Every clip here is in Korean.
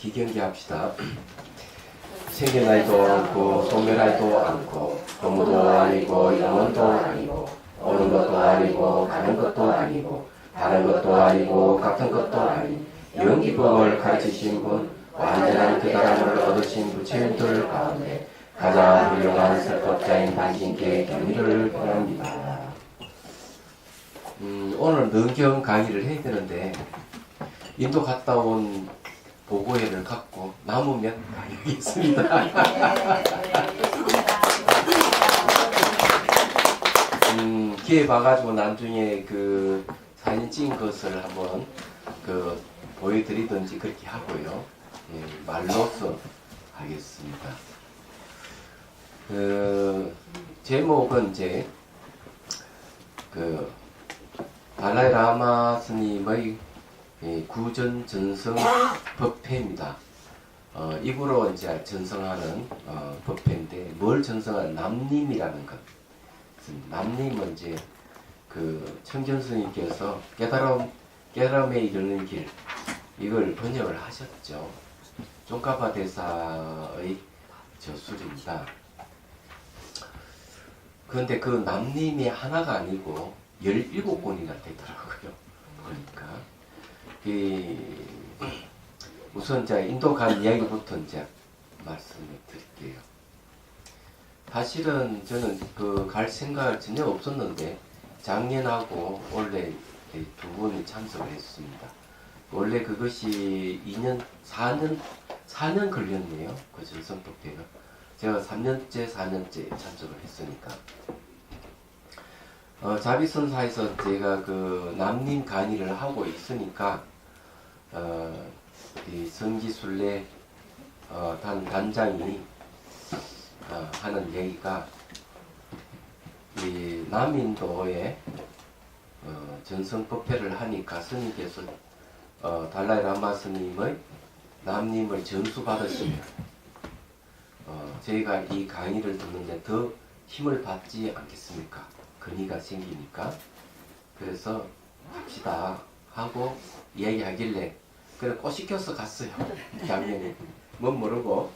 기경기 합시다. 생겨나지도 않고 소멸하지도 않고 동도 아니고 영원도 아니고 오는 것도 아니고 가는 것도 아니고 다른 것도 아니고 같은 것도 아니 영기법을 가르치신 분 완전한 깨달음을 얻으신 부처님들 가운데 가장 훌륭한 설법자인 당신께 경의를 표합니다. 오늘 능경 강의를 해야 되는데 인도 갔다 온 보고회를 갖고 남으면 가야겠습니다. 기회 봐가지고 나중에 그 사진 찍은 것을 한번 그 보여드리든지 그렇게 하고요. 예, 말로써 하겠습니다. 그 제목은 이제 그 달라이 라마 스님의 구전 전성 법회입니다. 입으로 이제 전성하는 법회인데 뭘 전성하는 남림이라는 것. 남림은 이제 그 청전 스님께서 깨달음에 이르는 길 이걸 번역을 하셨죠. 종가파 대사의 저술입니다. 그런데 그 남림이 하나가 아니고 17권이나 되더라고요. 그러니까 우선 이제 인도 간 이야기부터 이제 말씀을 드릴게요. 사실은 저는 그 갈 생각 전혀 없었는데 작년하고 올해 두 번이 참석을 했습니다. 원래 그것이 4년 걸렸네요. 그 전성법회가. 제가 3년째 참석을 했으니까. 자비선사에서 제가 그 남림 강의를 하고 있으니까 이 성지순례 단장이 하는 얘기가 이 남인도에 전성법회를 하니까 스님께서 달라이 라마 스님의 남림을 전수받으시면 저희가 이 강의를 듣는데 더 힘을 받지 않겠습니까? 근의가 생기니까. 그래서 합시다 하고 이야기하길래 그래 꼬시켜서 갔어요. 작년에 뭔 모르고.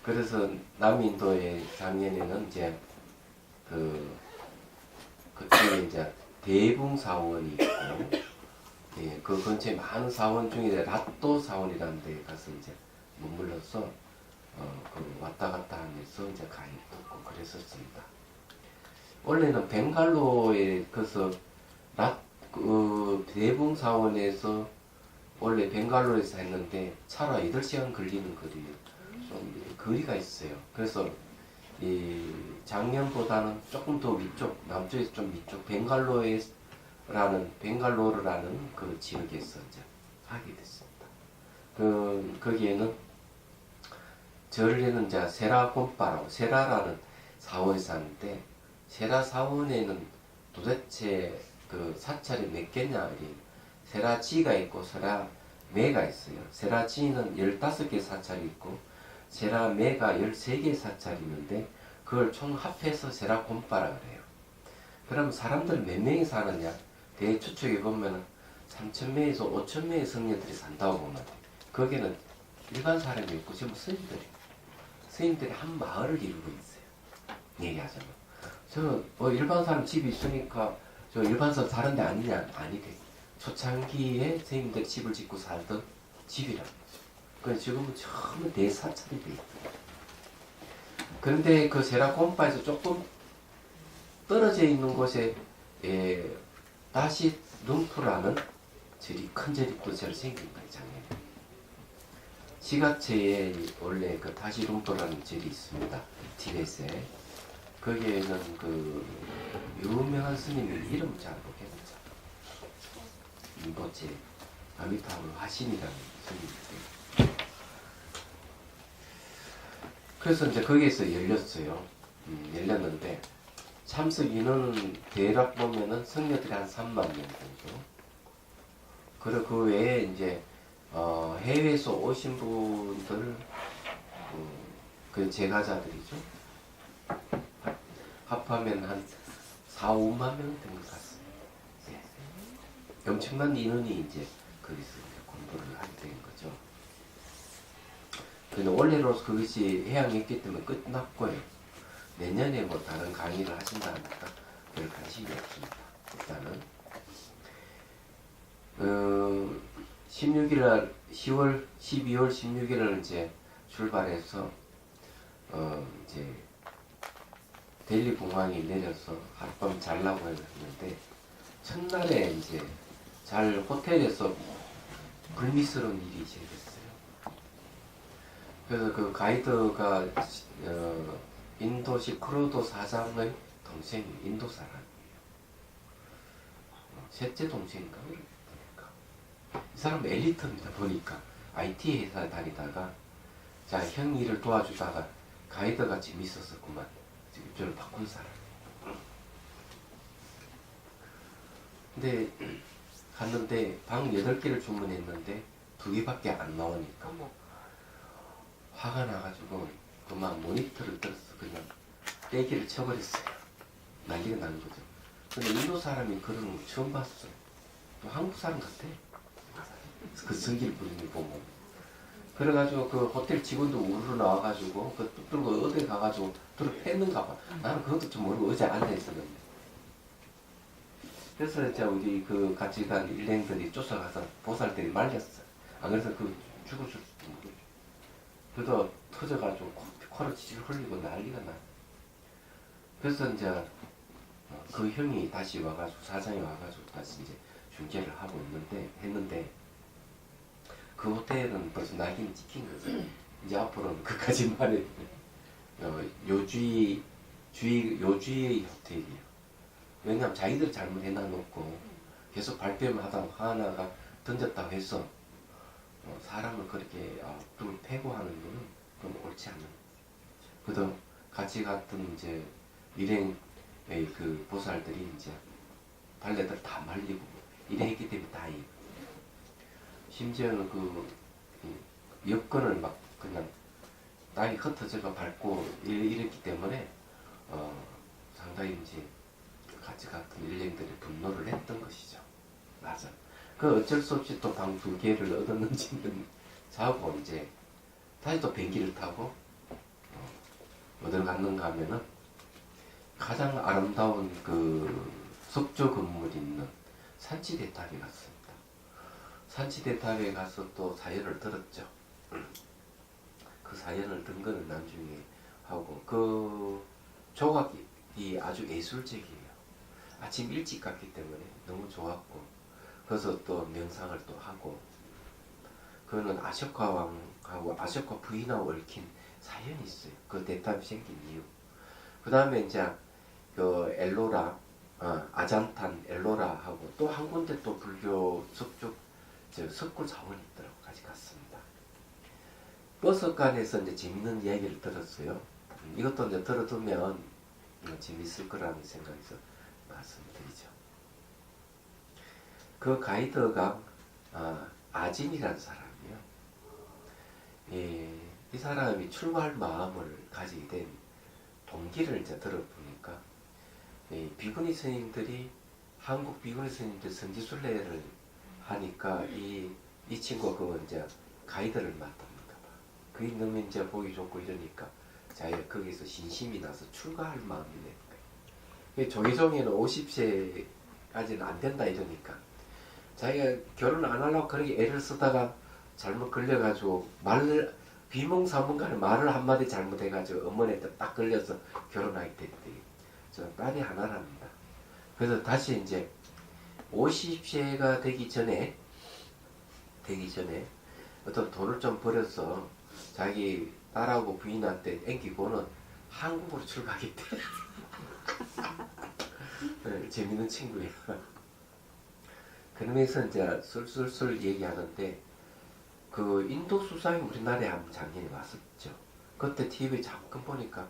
그래서 남인도의 작년에는 이제 그쪽에 이제 대붕 사원이 있고, 예, 그 근처에 많은 사원 중에 라또 사원이라는 데 가서 이제 머물러서 그 왔다 갔다 하면서 이제 강의 듣고 그랬었습니다. 원래는 벵갈로에 그래서 대붕 사원에서 원래 벵갈로에서 했는데 차로 8시간 걸리는 거리예요. 좀 거리가 있어요. 그래서 이 작년보다는 조금 더 위쪽, 남쪽에서 좀 위쪽 벵갈로르라는 그 지역에서 이제 하게 됐습니다. 거기에는 전에는 이제 세라곰바라고 세라라는 사원에서 하는데 세라 사원에는 도대체 그 사찰이 몇 개냐? 세라지가 있고 세라매가 있어요. 세라지는 15개 사찰이 있고 세라매가 13개 사찰이 있는데 그걸 총 합해서 세라곰바라 그래요. 그럼 사람들 몇 명이 사느냐? 대추측에 보면 3,000명에서 5,000명의 성녀들이 산다고 보면 돼요. 거기는 일반 사람이 있고 전부 스님들이 한 마을을 이루고 있어요. 얘기하자면 저 일반 사람 집이 있으니까 저 일반 사람 다른 데 아니냐? 아니래. 초창기에 스님들이 집을 짓고 살던 집이라는 거죠. 그래서 지금은 전부 대사찰이 돼 있어요. 그런데 그 세라곰바에서 조금 떨어져 있는 곳에 다시 룸프라는 큰 절이 또 절 생긴 거예요. 작년에. 시가체에 원래 그 다시 룸프라는 절이 있습니다. 티벳에. 거기에는 그 유명한 스님의 이름 잘 모르겠죠. 림보체 아미타불 화신이라는 스님인데. 그래서 이제 거기에서 열렸어요. 열렸는데 참석 인원은 대략 보면은 성녀들이 한 3만 명 정도. 그리고 그 외에 이제 해외에서 오신 분들 그 제가자들이죠. 합하면 한 4, 5만 명 된 것 같습니다. 예. 엄청난 인원이 이제 거기서 공부를 공부를 하게 된 거죠. 근데 올해로 그것이 해양했기 때문에 끝났고요. 내년에 뭐 다른 강의를 하신다 하니까 별 관심이 없습니다. 일단은 16일 날 12월 16일을 이제 출발해서 이제 델리 공항에 내려서 하룻밤 자려고 했는데 첫날에 이제 잘 호텔에서 불미스러운 일이 생겼어요. 그래서 그 가이드가 인도식 크루도 사장의 동생이 인도 사람이에요. 셋째 동생인가 그러니까 이 사람 엘리트입니다. 보니까 IT 회사 다니다가 자 형 일을 도와주다가 가이드가 재밌었었구만. 지금 저를 바꾼 사람. 근데 갔는데 방 8개를 주문했는데 2개밖에 안 나오니까 화가 나가지고 그만 모니터를 들었어. 그냥 떼기를 쳐버렸어요. 난리가 나는 거죠. 근데 인도 사람이 그런 거 처음 봤어요. 또 한국 사람 같아. 그 성기를 부리는 거 보면. 그래가지고 그 호텔 직원도 우르르 나와가지고 그 들고 어디 가가지고 들어 팼는가 봐. 나는 그것도 좀 모르고 의자에 앉아있었는데. 그래서 이제 우리 그 같이 간 일행들이 쫓아가서 보살들이 말렸어. 안 그래서 그 죽었을 수도 모르죠. 그래도 터져가지고 코를 지질 흘리고 난리가 나. 그래서 이제 그 형이 다시 와가지고 사장이 와가지고 다시 이제 중계를 하고 했는데 그 호텔은 벌써 낙인이 찍힌 거죠. 이제 앞으로는 그까지 말해 요주의 호텔이에요. 왜냐하면 자기들 잘못 해놔놓고 계속 발뺌을 하다가 하나가 던졌다고 해서 사람을 그렇게 좀 패고 하는 거는 그건 옳지 않는. 그래도 같이 갔던 이제 일행의 그 보살들이 이제 발레들 다 말리고 일행했기 때문에 다행이에요. 심지어는 그 여건을 막 그냥 땅이 흩어져가 밟고 이랬기 때문에 상당히 이제 같이 갔던 일행들이 분노를 했던 것이죠. 맞아. 그 어쩔 수 없이 또 방 2개를 얻었는지는 자고 이제 다시 또 비행기를 타고 어딜 갔는가 하면은 가장 아름다운 그 석조 건물이 있는 산치대탑에 갔습니다. 산치대탑에 가서 또 사연을 들었죠. 그 사연을 든 거는 나중에 하고 그 조각이 아주 예술적이에요. 아침 일찍 갔기 때문에 너무 좋았고 그래서 또 명상을 또 하고 그거는 아쇼카 왕하고 아쇼카 부인하고 얽힌 사연이 있어요. 그 대탑이 생긴 이유. 그 다음에 이제 그 엘로라 아잔탄 엘로라하고 또 한 군데 또 불교 석굴 자원이 있더라고. 같이 갔습니다. 버스간에서 이제 재밌는 이야기를 들었어요. 이것도 이제 들어두면 재밌을 거라는 생각에서 말씀드리죠. 그 가이드가 아진이라는 사람이에요. 이 사람이 출가할 마음을 가지게 된 동기를 이제 들어보니까 비구니 스님들이 한국 비구니 스님들 성지순례를 하니까 이 친구가 그 이제 가이드를 맡답니다. 그게 너무 이제 보기 좋고 이러니까 자기가 거기서 신심이 나서 출가할 마음이 낸 거예요. 조계종에는 50세까지는 안 된다 이러니까 자기가 결혼 안 하려고 그렇게 애를 쓰다가 잘못 걸려가지고 비몽사몽간에 말을 한마디 잘못해가지고 어머니한테 딱 걸려서 결혼하게 됐대요. 저 딸이 하나랍니다. 그래서 다시 이제 50세가 되기 전에 어떤 돈을 좀 벌여서 자기 딸하고 부인한테 앵기고는 한국으로 출가하겠대. 네, 재밌는 친구예요. 그러면서 이제 술술 얘기하는데 그 인도 수상이 우리나라에 한 작년에 왔었죠. 그때 TV에 잠깐 보니까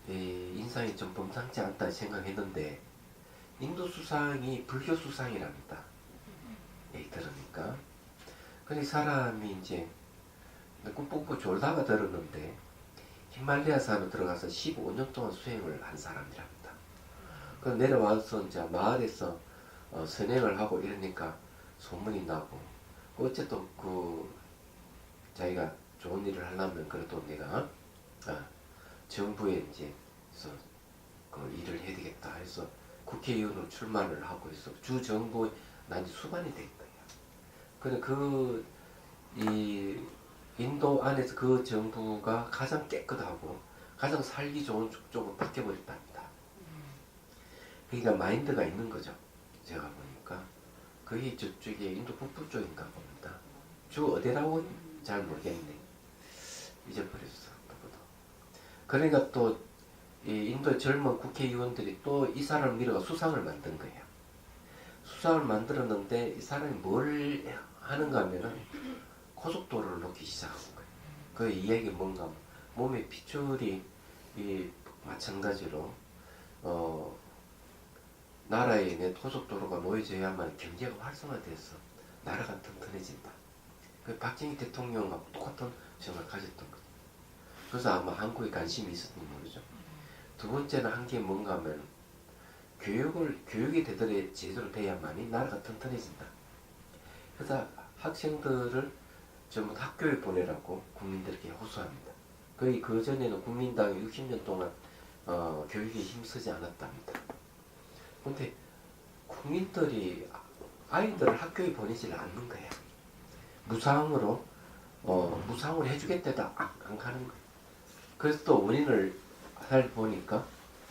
인상이 좀 범상치 않다 생각했는데 인도 수상이 불교 수상이랍니다. 얘기 들으니까. 근데 사람이 이제 꿈뻑뻑 졸다가 들었는데 히말라야 산으로 들어가서 15년 동안 수행을 한 사람이랍니다. 그 내려와서 이제 마을에서 선행을 하고 이러니까 소문이 나고 어쨌든 자기가 좋은 일을 하려면 그래도 내가 정부에 이제 그 일을 해야 되겠다 해서 국회의원으로 출마를 하고 있어. 주 정부에 난 수반이 된 거야. 근데 이 인도 안에서 그 정부가 가장 깨끗하고 가장 살기 좋은 쪽으로 바뀌어버렸답니다. 그러니까 마인드가 있는 거죠. 제가 보니까 그게 저쪽에 인도 북부 쪽인가 봅니다. 주 어디라고 잘 모르겠네. 잊어버렸어. 누구도. 그러니까 또 이 인도 젊은 국회의원들이 또 이 사람을 밀어가 수상을 만든 거예요. 수상을 만들었는데 이 사람이 뭘 하는가 하면은 고속도로를 놓기 시작한 거예요. 그 이야기 뭔가 하면 몸에 핏줄이 마찬가지로 나라에 내 고속도로가 놓여져야만 경제가 활성화돼서 나라가 튼튼해진다. 그 박정희 대통령하고 똑같은 생각을 가졌던 거죠. 그래서 아마 한국에 관심이 있었는지 모르죠. 두 번째는 한 게 뭔가 하면 교육이 제대로 돼야만이 나라가 튼튼해진다. 그래서 학생들을 전부 학교에 보내라고 국민들에게 호소합니다. 거의 그 전에는 국민당이 60년 동안 교육에 힘쓰지 않았답니다. 근데 국민들이 아이들을 학교에 보내질 않는 거야. 무상으로 해주겠다도 안 가는 거야. 그래서 또 원인을 살펴보니까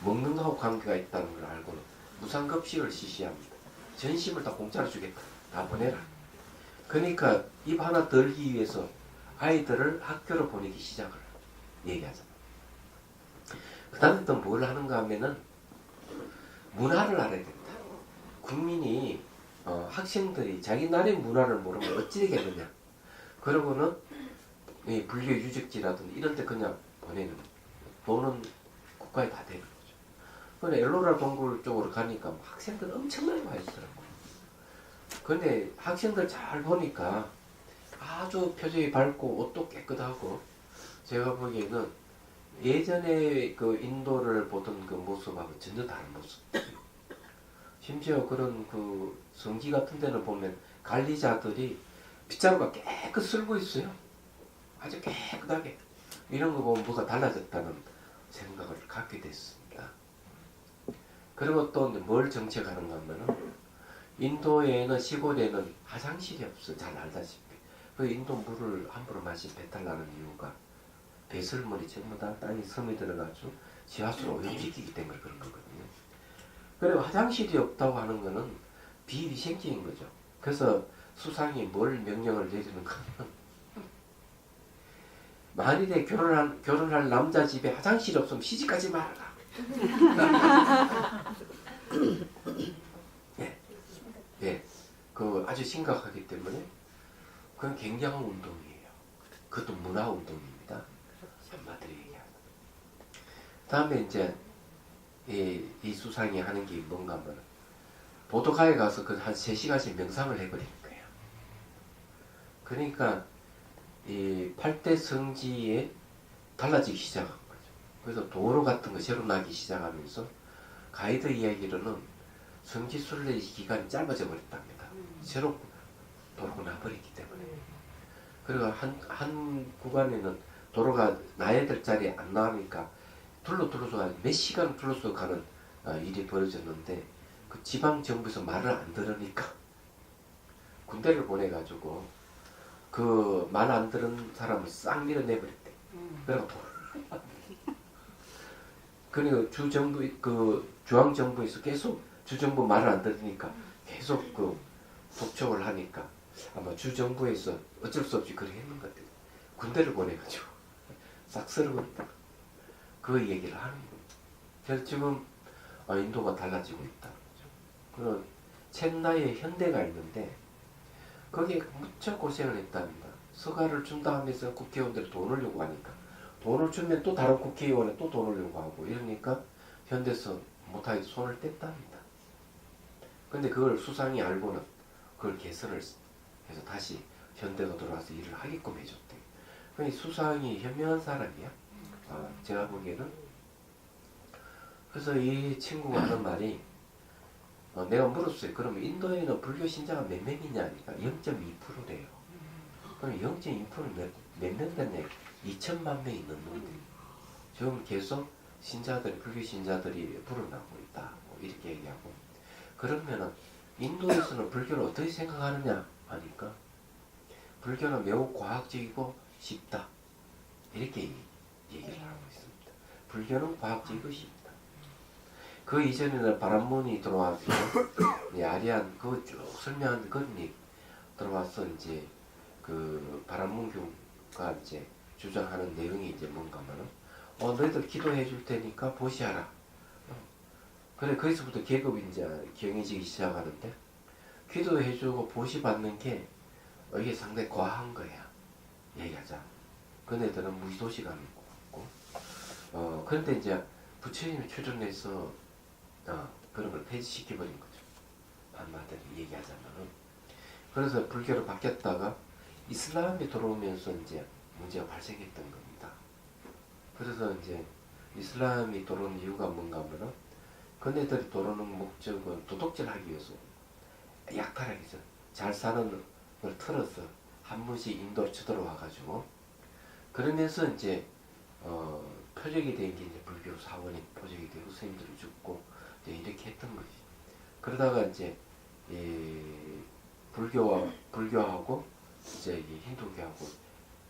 먹는 거하고 관계가 있다는 걸 알고는 무상급식을 실시합니다. 전심을 다 공짜로 주겠다. 다 보내라. 그러니까 입 하나 덜기 위해서 아이들을 학교로 보내기 시작을 얘기하잖아. 그 다음에 또 뭘 하는가 하면은 문화를 알아야 된다. 국민이 학생들이 자기 나라의 문화를 모르면 어찌 되겠느냐. 그러고는 이 불교 유적지라든지 이런 데 그냥 보내는 돈은 국가에 다 되는 거죠. 근데 엘로라 동굴 쪽으로 가니까 학생들 엄청나게 와 있더라고요. 근데 학생들 잘 보니까 아주 표정이 밝고 옷도 깨끗하고 제가 보기에는 예전에 그 인도를 보던 그 모습하고 전혀 다른 모습. 심지어 그런 그 성지 같은 데는 보면 관리자들이 빗자루가 깨끗 쓸고 있어요. 아주 깨끗하게. 이런 거 보면 뭐가 달라졌다는 생각을 갖게 됐습니다. 그리고 또 뭘 정책하는가 하면은 인도에는 시골에는 화장실이 없어. 잘 알다시피. 그 인도 물을 함부로 마시면 배탈 나는 이유가 배설물이 전부 다 땅에 섬이 들어가지고 지하수로 오염시키기 때문에 그런 거거든요. 그리고 화장실이 없다고 하는 거는 비위생적인 거죠. 그래서 수상이 뭘 명령을 내리는가 하면 만일에 결혼할 남자 집에 화장실이 없으면 시집가지 말아라. 예, 그 아주 심각하기 때문에 그건 굉장한 운동이에요. 그것도 문화 운동입니다. 한마디로 얘기하면. 다음에 이제 이 수상이 하는 게 뭔가 하면 보도가에 가서 그 한 3시간씩 명상을 해버리는 거예요. 그러니까 이 8대 성지에 달라지기 시작한 거죠. 그래서 도로 같은 거 새로 나기 시작하면서 가이드 이야기로는 성지 순례 기간이 짧아져 버렸답니다. 새로 도로가 나버렸기 때문에. 그리고 한 구간에는 도로가 나야 될 자리에 안 나오니까 둘러서 몇 시간 둘러서 가는 일이 벌어졌는데 그 지방 정부에서 말을 안 들으니까 군대를 보내가지고 그 말 안 들은 사람을 싹 밀어내버렸대. 그리고 그리고 주정부 중앙 정부에서 계속 주정부 말을 안 들으니까 계속 그 독촉을 하니까 아마 주정부에서 어쩔 수 없이 그렇게 했는 것 같아요. 군대를 보내가지고 싹 쓸어버렸다. 그 얘기를 하는 거예요. 그래서 지금 인도가 달라지고 있다. 그런 첸나이에 현대가 있는데 거기에 무척 고생을 했답니다. 서가를 준다 하면서 국회의원들이 돈을 요구하니까 돈을 주면 또 다른 국회의원에 또 돈을 요구하고 이러니까 현대에서 못하게 손을 뗐답니다. 근데 그걸 수상이 알고는 그걸 개선을 해서 다시 현대가 들어와서 일을 하게끔 해줬대. 그러니까 수상이 현명한 사람이야. 제가 보기에는. 그래서 이 친구가 하는 말이 내가 물었어요. 그러면 인도에는 불교 신자가 몇 명이냐 하니까 0.2%래요. 그럼 영적 인프는 몇명 됐냐? 2천만 명이 넘는데 지금 계속 신자들이 불교 신자들이 불어나고 있다. 뭐 이렇게 얘기하고 그러면은 인도에서는 불교를 어떻게 생각하느냐 하니까 불교는 매우 과학적이고 쉽다. 이렇게 얘기를 하고 있습니다. 불교는 과학적이고 쉽다. 그 이전에는 바람문이 들어와서 아리안 그거 쭉 설명하는데 그분이 들어와서 이제 그 바람문교가 이제 주장하는 내용이 이제 뭔가면은 너희들 기도해 줄 테니까 보시하라. 그래 거기서부터 계급이 이제 경해지기 시작하는데 기도해 주고 보시 받는 게 이게 상당히 과한 거야. 얘기하자. 그네들은 무의도시감이 있고 그런데 이제 부처님이 출연해서 그런 걸 폐지시켜버린 거죠. 한마디로 얘기하자면은. 그래서 불교로 바뀌었다가 이슬람이 들어오면서 이제 문제가 발생했던 겁니다. 그래서 이제 이슬람이 들어온 이유가 뭔가 하면은 그네들이 들어오는 목적은 도둑질하기 위해서 약탈하기 위해서 잘 사는 걸 틀어서 한 번씩 인도로 쳐들어와가지고 그러면서 이제 표적이 된 게 이제 불교 사원이 표적이 되고 스님들이 죽고 이제 이렇게 했던 거지. 그러다가 이제 불교하고 이제 힌두교하고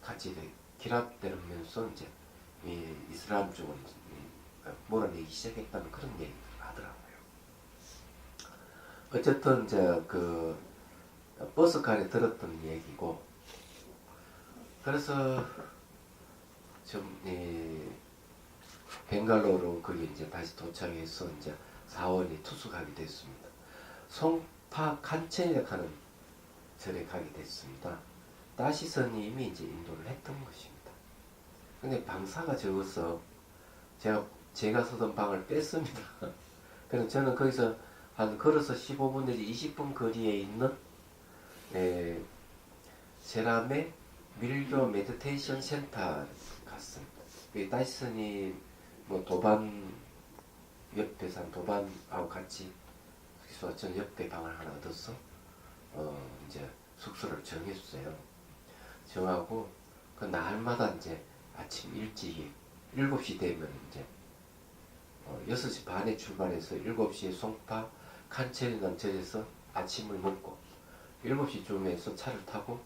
같이 결합되면서 이제 이슬람 쪽으로 몰아내기 시작했다는 그런 얘기를 하더라고요. 어쨌든 이제 그 버스칸에 들었던 얘기고 그래서 좀 벵갈로로 거기 이제 다시 도착해서 이제 사원이 투숙하게 됐습니다. 송파 칸첸이라고 하는 절에 가게 됐습니다. 다시 스님이 이제 인도를 했던 것입니다. 근데 방사가 적어서 제가 쓰던 방을 뺐습니다. 그래서 저는 거기서 한 걸어서 15분 내지 20분 거리에 있는 세람의 밀교 메디테이션 센터 갔습니다. 다시 스님 뭐 도반 옆에 산 도반하고 같이 그래서 전 옆에 방을 하나 얻어서 이제 숙소를 정했어요. 정하고 그 날마다 이제 아침 일찍이 7시 되면 이제 6시 반에 출발해서 7시에 송파 칸첸이라는 절에서 아침을 먹고 7시쯤에서 차를 타고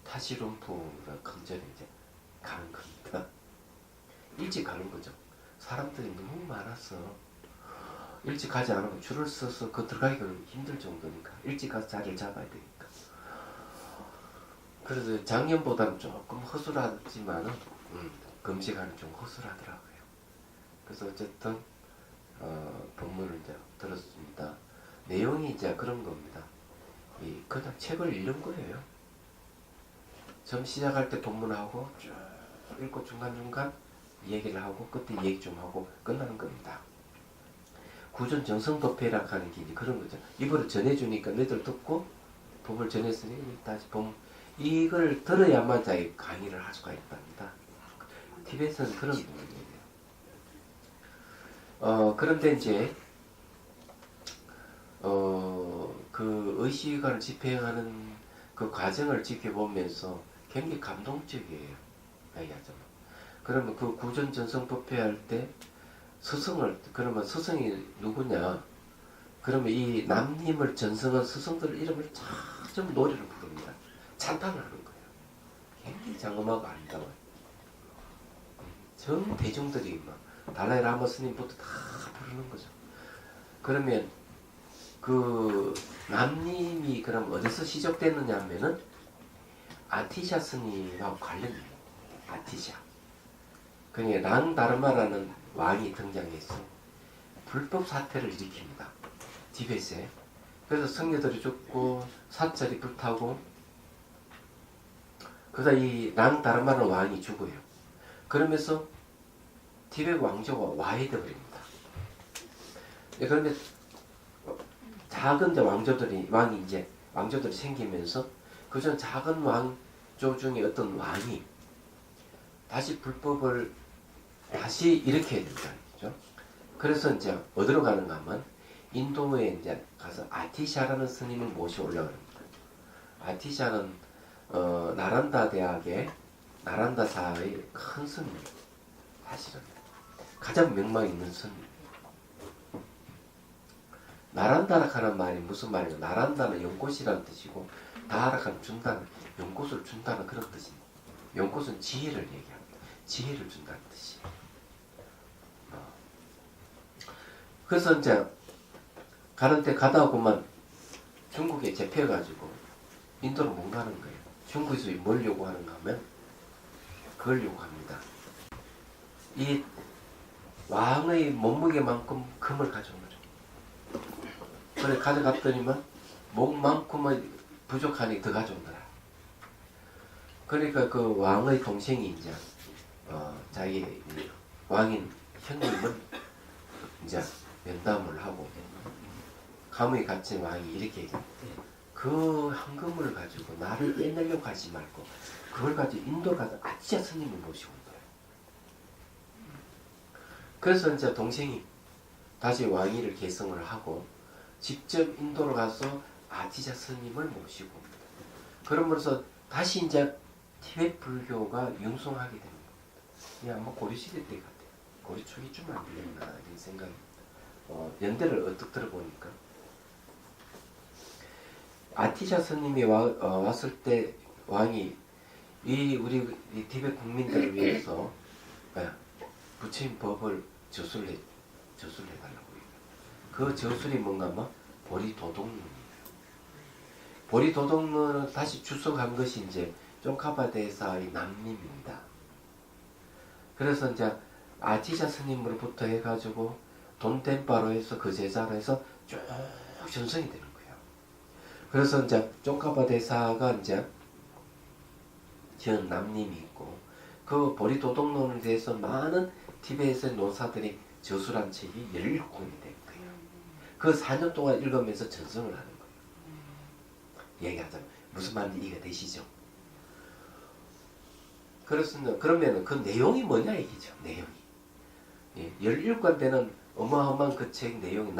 타시룸푸라는 큰 절에 이제 가는 겁니다. 일찍 가는 거죠. 사람들이 너무 많아서 일찍 가지 않으면 줄을 서서 그 들어가기가 힘들 정도니까 일찍 가서 자리를 잡아야 되니까. 그래서 작년보다는 조금 허술하지만은 금식하는 좀 허술하더라고요. 그래서 어쨌든 법문을 이제 들었습니다. 내용이 이제 그런 겁니다. 그냥 책을 읽는 거예요. 처음 시작할 때 법문하고 쭉 읽고 중간중간 얘기를 하고 끝에 얘기 좀 하고 끝나는 겁니다. 구전 정성법회라고 하는 게 이제 그런 거죠. 이거를 전해주니까 너희들 듣고 법을 전했으니 다시 이걸 들어야만 자기 강의를 할 수가 있답니다. 티베트는 그런 부분이에요. 그런데 이제 그 의식을 집행하는 그 과정을 지켜보면서 굉장히 감동적이에요. 얘기하자면. 그러면 그 구전 전성법회 할 때 그러면 스승이 누구냐? 그러면 이 남님을 전성한 스승들 이름을 참 노래를 부릅니다. 찬탄을 하는 거예요. 굉장히 장엄하고 아름다워요. 전 대중들이 막 달라이 라마 스님부터 다 부르는 거죠. 그러면 그 남님이 그럼 어디서 시작됐느냐 하면은 아티샤 스님하고 관련돼요. 아티샤. 그러니까 랑다르마라는 왕이 등장해서 불법 사태를 일으킵니다. 티베트에. 그래서 성녀들이 죽고 사찰이 불타고 그러다 이 랑다르마라는 왕이 죽어요. 그러면서 티베트 왕조가 와해돼 버립니다. 그런데 작은 왕조들이 생기면서 그전 작은 왕조 중에 어떤 왕이 다시 불법을 다시 일으켜야 된다. 그죠? 그래서 이제 어디로 가는가 하면 인도에 이제 가서 아티샤라는 스님을 모셔 올라갑니다. 아티샤는 나란다 대학의 나란다사의 큰 스님, 사실은 가장 명망 있는 스님. 나란다라 하는 말이 무슨 말이냐? 나란다는 연꽃이라는 뜻이고 다하라는 준다는 연꽃을 준다는 그런 뜻입니다. 연꽃은 지혜를 얘기합니다. 지혜를 준다는 뜻이. 그래서 이제 가는데 가다 보면 중국에 잡혀가지고 인도로 못 가는 거예요. 중국에서 뭘 요구하는가 하면 그걸 요구합니다. 이 왕의 몸무게만큼 금을 가져온 거죠. 그래 가져갔더니만 목만큼은 부족하니 더 가져오더라. 그러니까 그 왕의 동생이 이제 자기 왕인 형님은 이제 면담을 하고 감히 갇힌 왕이 이렇게 얘기합니다. 그 황금을 가지고 나를 빼내려고 하지 말고 그걸 가지고 인도 가서 아치아 스님을 모시고 온 거예요. 그래서 이제 동생이 다시 왕위를 계승을 하고 직접 인도로 가서 아티자 스님을 모시고 옵니다. 그러면서 다시 이제 티베트 불교가 융성하게 됩니다. 이게 아마 고려시대 때 같아요. 고려 초기쯤 안 되겠나 이런 생각입니다. 연대를 어떻게 들어보니까 아티샤 스님이 왔을 때 왕이 우리 티베트 국민들을 위해서 부처님 법을 저술을 해달라고 해요. 그 저술이 뭔가 뭐 보리도덕론입니다. 보리도덕론은 다시 주석한 것이 이제 쫑카파 대사의 남림입니다. 그래서 이제 아티샤 스님으로부터 해가지고 돈텐바로 해서 그 제자로 해서 쭉 전성이 되는 거예요. 그래서 이제 쫑카파 대사가 이제 전 남림이 있고 그 보리도덕론에 대해서 많은 티베트의 논사들이 저술한 책이 17권이 된 거예요. 그 4년 동안 읽으면서 전성을 하는 거예요. 얘기하자면 무슨 말인지 이해가 되시죠? 그렇습니다. 그러면 그 내용이 뭐냐 얘기죠. 내용이. 17권 되는 어마어마한 그 책 내용이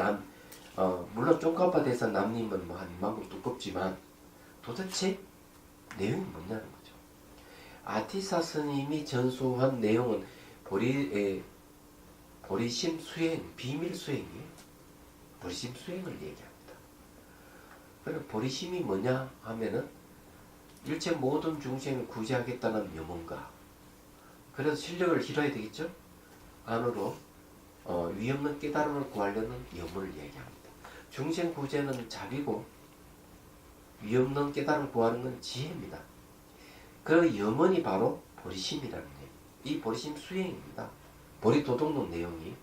물론 쫑카파 대사 남님은 뭐 한 이만큼 두껍지만 도대체 내용이 뭐냐는 거죠. 아티사 스님이 전수한 내용은 보리심 수행, 비밀 수행이에요. 보리심 수행을 얘기합니다. 그래서 보리심이 뭐냐 하면은 일체 모든 중생을 구제하겠다는 염원가. 그래서 실력을 길어야 되겠죠? 안으로 위없는 깨달음을 구하려는 염을 얘기합니다. 중생 구제는 자비고 위없는 깨달음을 구하는 건 지혜입니다. 그 염원이 바로 보리심이라는 얘기. 이 보리심 수행입니다. 보리도덕론 내용이.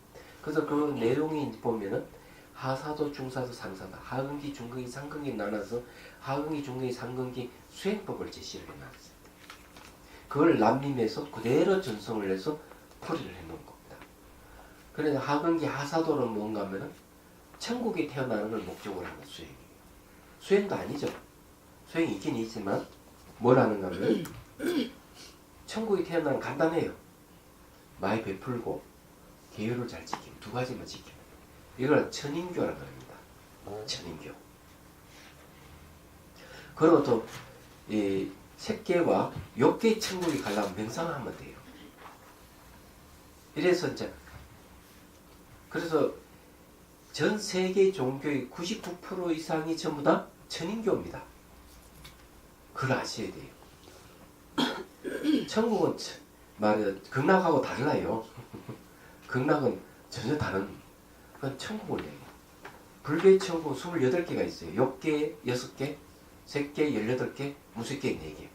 그래서 그 내용이 보면은 하사도, 중사도, 상사도, 하근기, 중근기, 상근기 나눠서 하근기, 중근기, 상근기 수행법을 제시를 해놨어요. 그걸 남림에서 그대로 전성을 해서 풀이를 해놓은 겁니다. 그래서 하근기, 하사도는 뭔가 하면은 천국에 태어나는 걸 목적으로 하는 수행이에요. 수행도 아니죠. 수행이 있긴 있지만 뭘 하는가 하면 천국에 태어나는 간단해요. 많이 베풀고 계율을 잘 지키고 두 가지만 지키면 이걸 천인교라고 합니다. 천인교. 그리고 또 이 색계와 욕계 천국에 가려면 명상하면 돼요. 이래서 이제 그래서 전 세계 종교의 99% 이상이 전부 다 천인교입니다. 그걸 아셔야 돼요. 천국은 말이야 극락하고 달라요. 극락은 전혀 다른 그건 천국을 얘기해요. 불교의 천국은 28개가 있어요. 욕계 6개, 색계 18개, 무색계 4개.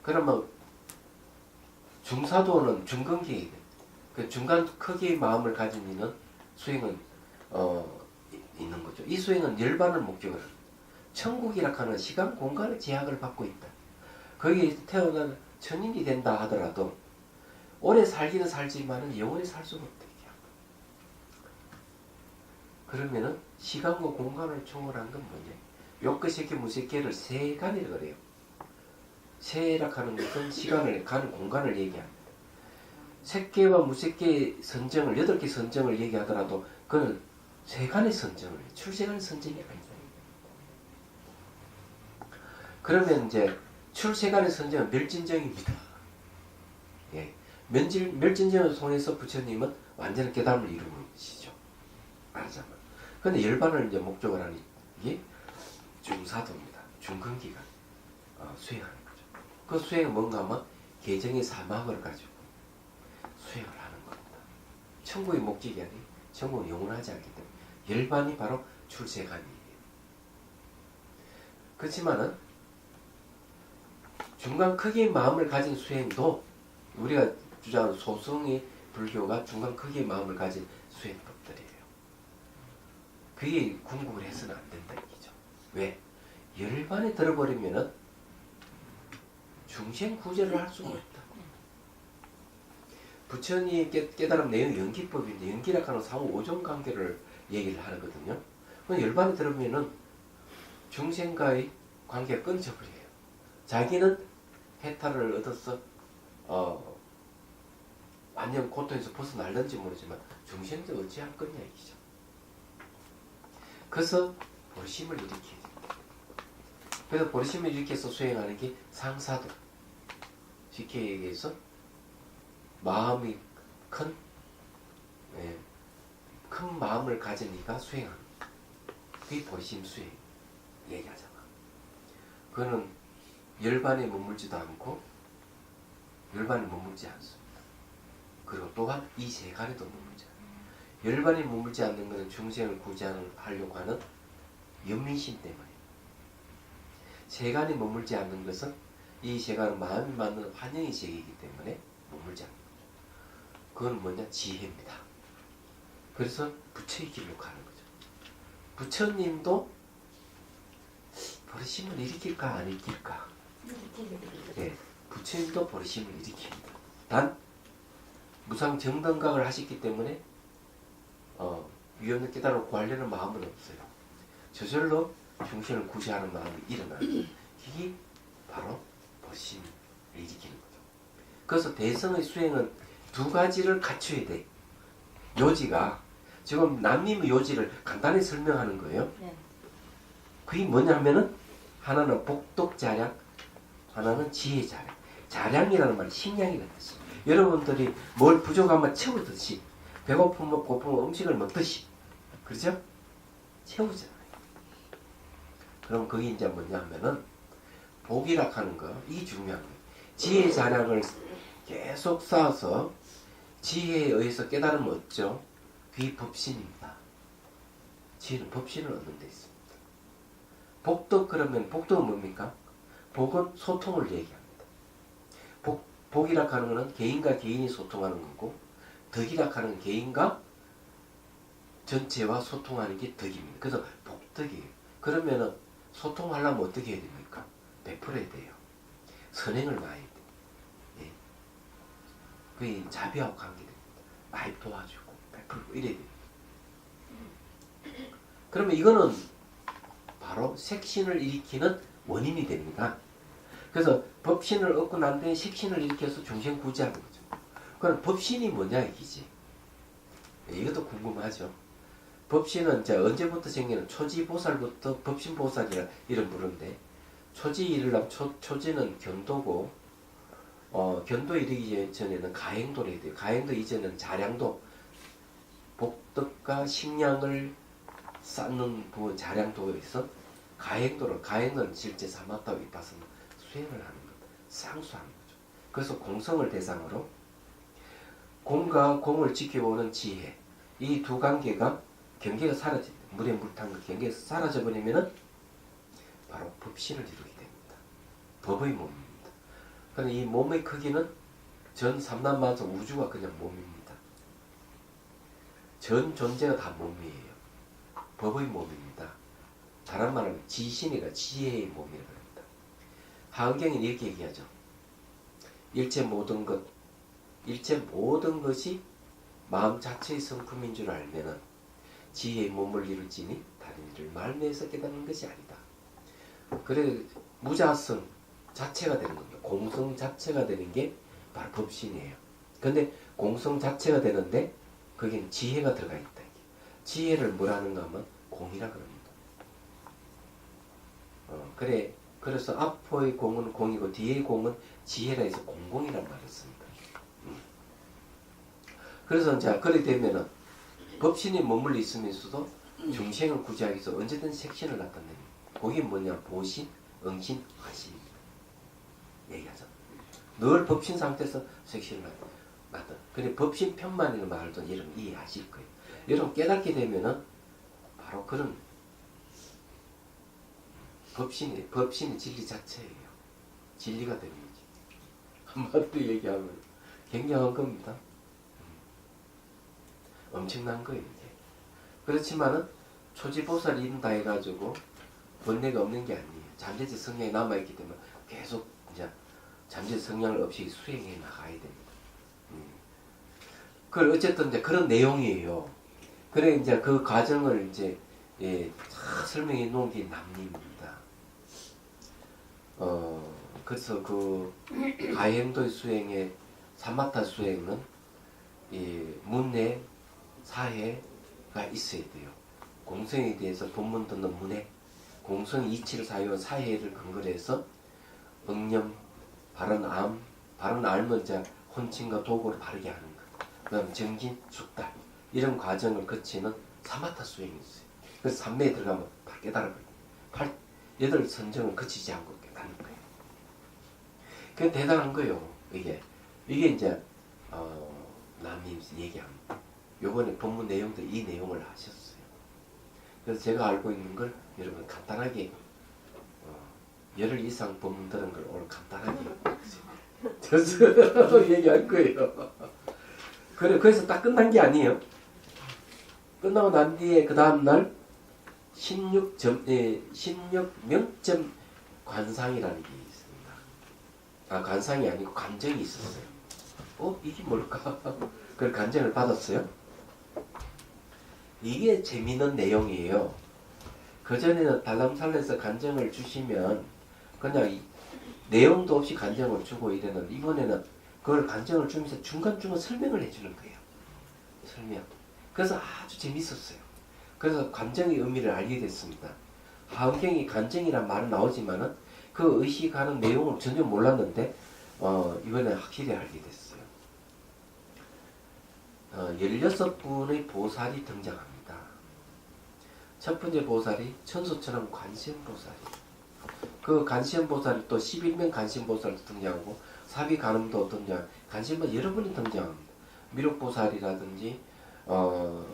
그러면 중사도는 중근기에 그 중간 크기의 마음을 가진 이는 수행은 있는 거죠. 이 수행은 열반을 목적으로 천국이라 하는 시간 공간의 제약을 받고 있다. 거기 태어난 천인이 된다 하더라도 오래 살기는 살지만은 영원히 살 수는 없다. 그러면은 시간과 공간을 초월한 건 뭐냐? 욕계, 색계, 무색계를 세간이라 그래요. 세라 하는 것은 시간을 가는 공간을 얘기합니다. 색계와 무색계의 선정을 8개 선정을 얘기하더라도 그건 세간의 선정을 출세간의 선정이 아니다. 그러면 이제 출세간의 선정은 멸진정입니다. 예. 멸진정을 통해서 부처님은 완전한 깨달음을 이루는 것이죠. 말하자면. 근데 열반을 이제 목적으로 하는 게 중사도입니다. 중근기가 수행하는 거죠. 그 수행은 뭔가 하면 개정의 사막을 가지고 수행을 하는 겁니다. 천국의 목적이 아니고 천국은 영원하지 않기 때문에 열반이 바로 출세간이에요. 그렇지만은 중간 크기의 마음을 가진 수행도 우리가 주장하는 소승의 불교가 중간 크기의 마음을 가진 수행법들이에요. 그게 궁극을 해서는 안 된다 얘기죠. 왜? 열반에 들어버리면은 중생 구제를 할 수가 없다. 부처님 깨달은 내용 연기법인데 연기라고 하는 상호 오존 관계를 얘기를 하거든요. 열반에 들어오면은 중생과의 관계가 끊어져버려요. 자기는 해탈을 얻어서 완전 고통에서 벗어날는지 모르지만 중생도 어찌할 거냐 이기죠. 그래서 보리심을 일으켜야 됩니다. 그래서 보리심을 일으켜서 수행하는 게 상사도. 쉽게 얘기해서 마음이 큰 마음을 가진 이가 수행하는 그게 보리심 수행 얘기하잖아. 그거는 열반에 머물지도 않고 열반에 머물지 않습니다. 그리고 또한 이 세간에도 머물지 않아요. 열반에 머물지 않는 것은 중생을 구제하려고 하는 연민심 때문에, 세간에 머물지 않는 것은 이 세간은 마음이 맞는 환영의 세계이기 때문에 머물지 않는 거죠. 그건 뭐냐? 지혜입니다. 그래서 부처의 길로 가는 거죠. 부처님도 보리심을 일으킬까 안 일으킬까? 네, 부처님도 보리심을 일으킵니다. 단 무상 정등각을 하셨기 때문에 위험을 깨달아 구하려는 마음은 없어요. 저절로 중생을 구제하는 마음이 일어나요. 이게 바로 보리심을 일으키는 거죠. 그래서 대성의 수행은 두 가지를 갖춰야 돼. 요지가 지금 남님의 요지를 간단히 설명하는 거예요. 그게 뭐냐면은 하나는 복덕자량, 하나는 지혜자량. 자량이라는 말은 식량이라는 뜻이에요. 여러분들이 뭘 부족하면 채우듯이, 배고프면 고프면 음식을 먹듯이, 그렇죠? 채우잖아요. 그럼 그게 이제 뭐냐면은 복이라 하는 거, 이게 중요한 거예요. 지혜자량을 계속 쌓아서 지혜에 의해서 깨달으면 얻죠. 그게 법신입니다. 지혜는 법신을 얻는 데 있습니다. 복덕 그러면 복덕은 뭡니까? 복은 소통을 얘기합니다. 복이라 하는 것은 개인과 개인이 소통하는 거고, 덕이라 하는 개인과 전체와 소통하는 게 덕입니다. 그래서 복덕이에요. 그러면은 소통하려면 어떻게 해야 됩니까? 베풀어야 돼요. 선행을 많이 해야 돼요. 예. 그게 자비하고 관계됩니다. 많이 도와주고 베풀고 이래야 돼요. 그러면 이거는 바로 색신을 일으키는 원인이 됩니다. 그래서 법신을 얻고 난 뒤에 색신을 일으켜서 중생 구제하는 거죠. 그럼 법신이 뭐냐 이기지. 이것도 궁금하죠. 법신은 이제 언제부터 생기는 초지보살부터 법신보살이라 이름 부르는데, 초지 이르려면 초지는 견도고, 견도 이르기 전에는 가행도를 해야 돼요. 가행도 이전에는 자량도, 복덕과 식량을 쌓는 자량도에서 가행도는 실제 사마타와 위파스나 수행을 하는 것, 상수하는 거죠. 그래서 공성을 대상으로 공과 공을 지켜오는 지혜, 이 두 관계가 경계가 사라집니다. 물에 물 탄 그 경계가 사라져버리면은 바로 법신을 이루게 됩니다. 법의 몸입니다. 그런데 이 몸의 크기는 전 삼단만성 우주가 그냥 몸입니다. 전 존재가 다 몸이에요. 법의 몸입니다. 다른 말로 지신이라 지혜의 몸이라고 합니다. 하은경이 이렇게 얘기하죠. 일체 모든 것이 마음 자체의 성품인 줄 알면은 지혜의 몸을 이룰지니 다른 일을 말미에서 깨닫는 것이 아니다. 그래 무자성 자체가 되는 겁니다. 공성 자체가 되는 게 바로 법신이에요. 근데 공성 자체가 되는데 거기는 지혜가 들어가 있다. 지혜를 뭐라는가 하면 공이라 그럽니다. 그래 그래서 앞의 공은 공이고 뒤의 공은 지혜라 해서 공공이란 말을 씁니다. 그래서 이제 그렇게 되면은 법신이 머물러 있으면서도 중생을 구제하기 위해서 언제든 색신을 나타냅니다. 그게 뭐냐? 보신, 응신, 화신입니다. 얘기하죠. 늘 법신 상태에서 색신을 나타내. 근데 법신 편만이라는 말도 여러분 이해하실 거예요. 여러분 깨닫게 되면은 바로 그런 법신이 진리 자체예요. 진리가 되는 거죠. 한마디로 얘기하면 굉장한 겁니다. 엄청난 거예요, 이게. 그렇지만은 초지보살이 이룬다 해가지고 번뇌가 없는 게 아니에요. 잠재적 성향이 남아있기 때문에 계속 이제 잠재적 성향을 없이 수행해 나가야 됩니다. 그 어쨌든 이제 그런 내용이에요. 그래 이제 그 과정을 이제 다 설명해 놓은 게 남림입니다. 그래서 그 가행도의 수행의 사마타 수행은 이 문내 사해가 있어야 돼요. 공성에 대해서 본문 듣는 문해, 공성 이치를 사유한 사해를 근거로 해서 응념, 바른 알면 이제 혼칭과 도구를 바르게 하는 것. 그 다음 정진, 숙달 이런 과정을 거치는 사마타 수행이 있어요. 그래서 삼매에 들어가면 바로 깨달아버려요. 여덟 선정을 거치지 않고 깨닫는 거예요. 그게 대단한 거예요. 이게 이제 남님 얘기합니다. 요번에 본문 내용도 이 내용을 하셨어요. 그래서 제가 알고 있는 걸 여러분 간단하게 열흘 이상 본문 들은 걸 오늘 간단하게 저서 얘기할 거예요. 그래 그래서 딱 끝난 게 아니에요. 끝나고 난 뒤에 그 다음 날 16 명점 관상이라는 게 있습니다. 관상이 아니고 감정이 있었어요. 이게 뭘까? 그 감정을 받았어요. 이게 재미있는 내용이에요. 그전에는 달람살레에서 간정을 주시면 그냥 내용도 없이 간정을 주고 이랬는데 이번에는 그걸 간정을 주면서 중간중간 설명을 해주는 거예요. 설명. 그래서 아주 재밌었어요. 그래서 간정의 의미를 알게 됐습니다. 하은경이 간정이란 말은 나오지만은 그 의식하는 내용을 전혀 몰랐는데 이번에 확실히 알게 됐어요. 16분의 보살이 등장합니다. 첫 번째 보살이 천수천왕 관세음보살이. 그 관세음보살이 또 11명 관세음보살도 등장하고 사비간음도 등장. 관세음보살 여러 분이 등장합니다. 미륵보살이라든지 뭐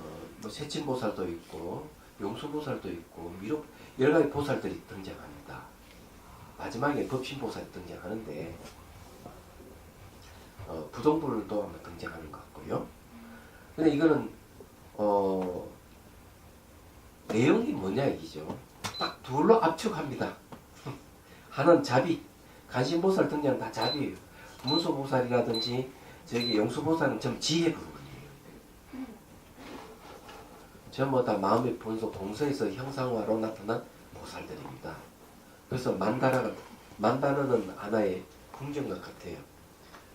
세친보살도 있고 용수보살도 있고 여러 가지 보살들이 등장합니다. 마지막에 법신보살이 등장하는데 부동불도 아마 등장하는 것 같고요. 근데 이거는 내용이 뭐냐 이기죠. 딱 둘로 압축합니다. 하나는 자비, 간신보살 등장 다 자비예요. 문수보살이라든지 저기 용수보살은 전부 지혜 부분이에요. 전부 다 마음의 본소 공서에서 형상화로 나타난 보살들입니다. 그래서 만다라는 하나의 궁정각 같아요.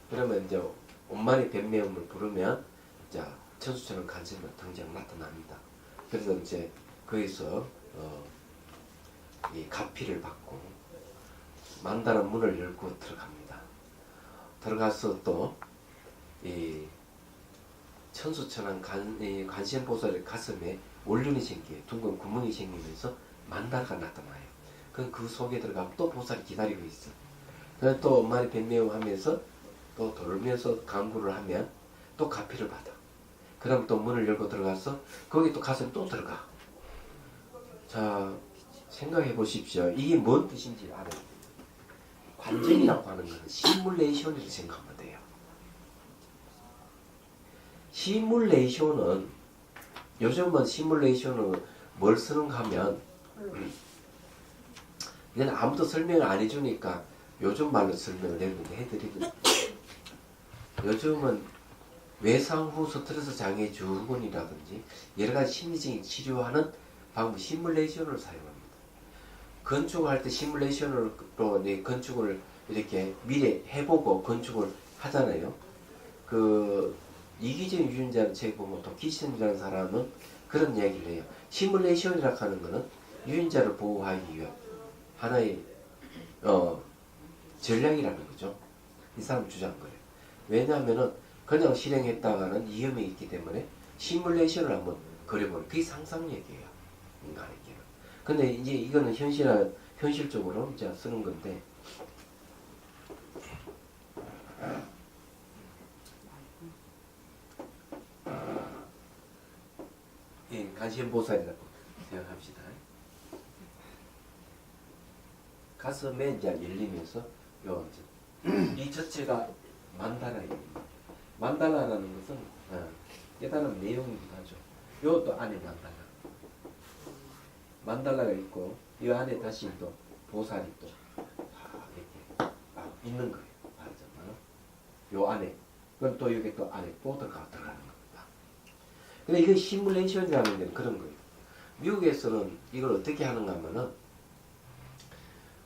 그러면 이제 온만의 변매음을 부르면 자 천수처럼 간신을 등장 나타납니다. 그래서 이제 거기서 이 가피를 받고 만다는 문을 열고 들어갑니다. 들어가서 또 이 천수천왕 관세음보살의 가슴에 원륜이 생겨요. 둥근 구멍이 생기면서 만다가 나타나요. 그럼 그 속에 들어가면 또 보살이 기다리고 있어. 그래서 또 엄마의 변매음 하면서 또 돌면서 강구를 하면 또 가피를 받아. 그럼 또 문을 열고 들어가서 거기 또 가슴 또 들어가. 자 생각해 보십시오. 이게 뭔 뜻인지 알아야 돼요. 관정이라고 하는 것은 시뮬레이션이라고 생각하면 돼요. 시뮬레이션은 요즘은 시뮬레이션은 뭘 쓰는가 하면 이건 아무도 설명을 안 해주니까 요즘 말로 설명을 해드리거든요. 요즘은 외상 후 스트레스 장애 증후군이라든지 여러 가지 심리적인 치료하는 방법 시뮬레이션을 사용합니다. 건축할 때 시뮬레이션으로 건축을 이렇게 미래 해보고 건축을 하잖아요. 그 이기적 유전자 책 보면 도키슨이라는 사람은 그런 이야기를 해요. 시뮬레이션이라고 하는 것은 유전자를 보호하기 위한 하나의 전략이라는 거죠. 이 사람 주장한 거예요. 왜냐하면은 그냥 실행했다가는 위험이 있기 때문에 시뮬레이션을 한번 그려보는 그게 상상력이에요. 인간에게는. 근데 이제 이거는 현실적으로 이제 쓰는 건데 예, 간시보살이라고 생각합시다. 가슴에 이제 열리면서 이 자체가 만다라입니다. 만달라라는 것은 깨달은 내용이기도 하죠. 이것도 안에 만달라가 있고 이 안에 다시 또 보살이 또 이렇게 있는 거예요. 요 안에 그럼 또 여기 또 안에 또 들어가는 겁니다. 근데 이거 시뮬레이션이라는 게 그런 거예요. 미국에서는 이걸 어떻게 하는가 하면은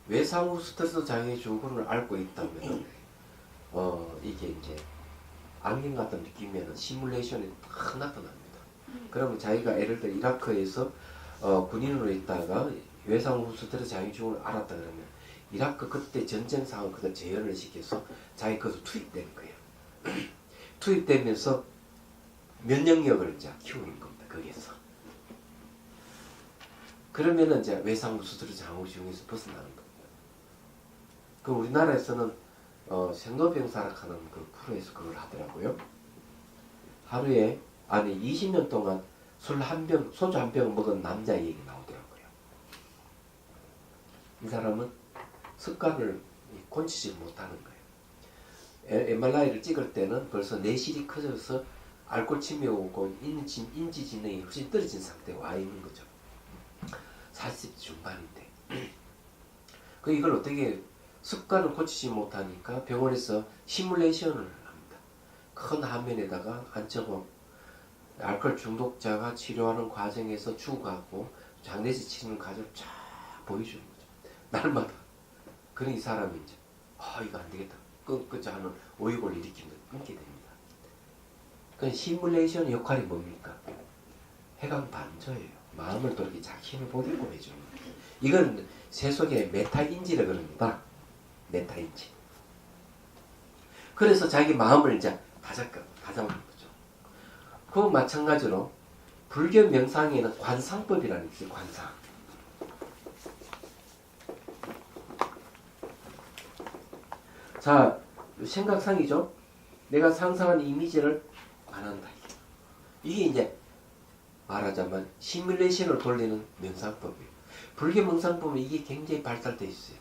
외상후 스트레스 장애 증후군을 앓고 있다면 이게 이제 안경 같은 느낌이면 시뮬레이션이 딱 나타납니다. 그러면 자기가 예를 들어 이라크에서 군인으로 있다가 외상후 스트레스 장애 증후군을 앓았다 그러면 이라크 그때 전쟁 상황을 그대로 재현을 시켜서 자기 것으로 투입되는 거예요. 투입되면서 면역력을 이제 키우는 겁니다. 거기에서. 그러면은 이제 외상후 스트레스 장애 증후군에서 벗어나는 겁니다. 그 우리나라에서는 생로병사라고 하는 그 프로에서 그걸 하더라고요. 하루에 아니 20년 동안 술 한 병, 소주 한 병 먹은 남자 얘기 나오더라고요. 이 사람은 습관을 고치지 못하는 거예요. MRI를 찍을 때는 벌써 내실이 커져서 알코올 침이 오고 인지 지능이 훨씬 떨어진 상태에 와 있는 거죠. 40 중반인데. 그 이걸 어떻게 습관을 고치지 못하니까 병원에서 시뮬레이션을 합니다. 큰 화면에다가 앉혀고 알코올 중독자가 치료하는 과정에서 죽어가고 장례식 치르는 과정을 쫙 보여주는 거죠. 날마다. 그런 이 사람이 이제 이거 안 되겠다. 끊자 하는 오익을 일으키면 끊게 됩니다. 그 시뮬레이션 역할이 뭡니까? 해강 반조예요. 마음을 또 이렇게 자기 힘을 보게끔 해주는 거예요. 이건 세속의 메타인지라 그럽니다. 메타인지. 그래서 자기 마음을 이제 다잡는 거죠. 그 마찬가지로 불교 명상에는 관상법이라는 게 있어요. 관상. 자, 생각상이죠. 내가 상상한 이미지를 반한다. 이게 이제 말하자면 시뮬레이션을 돌리는 명상법이에요. 불교 명상법은 이게 굉장히 발달되어 있어요.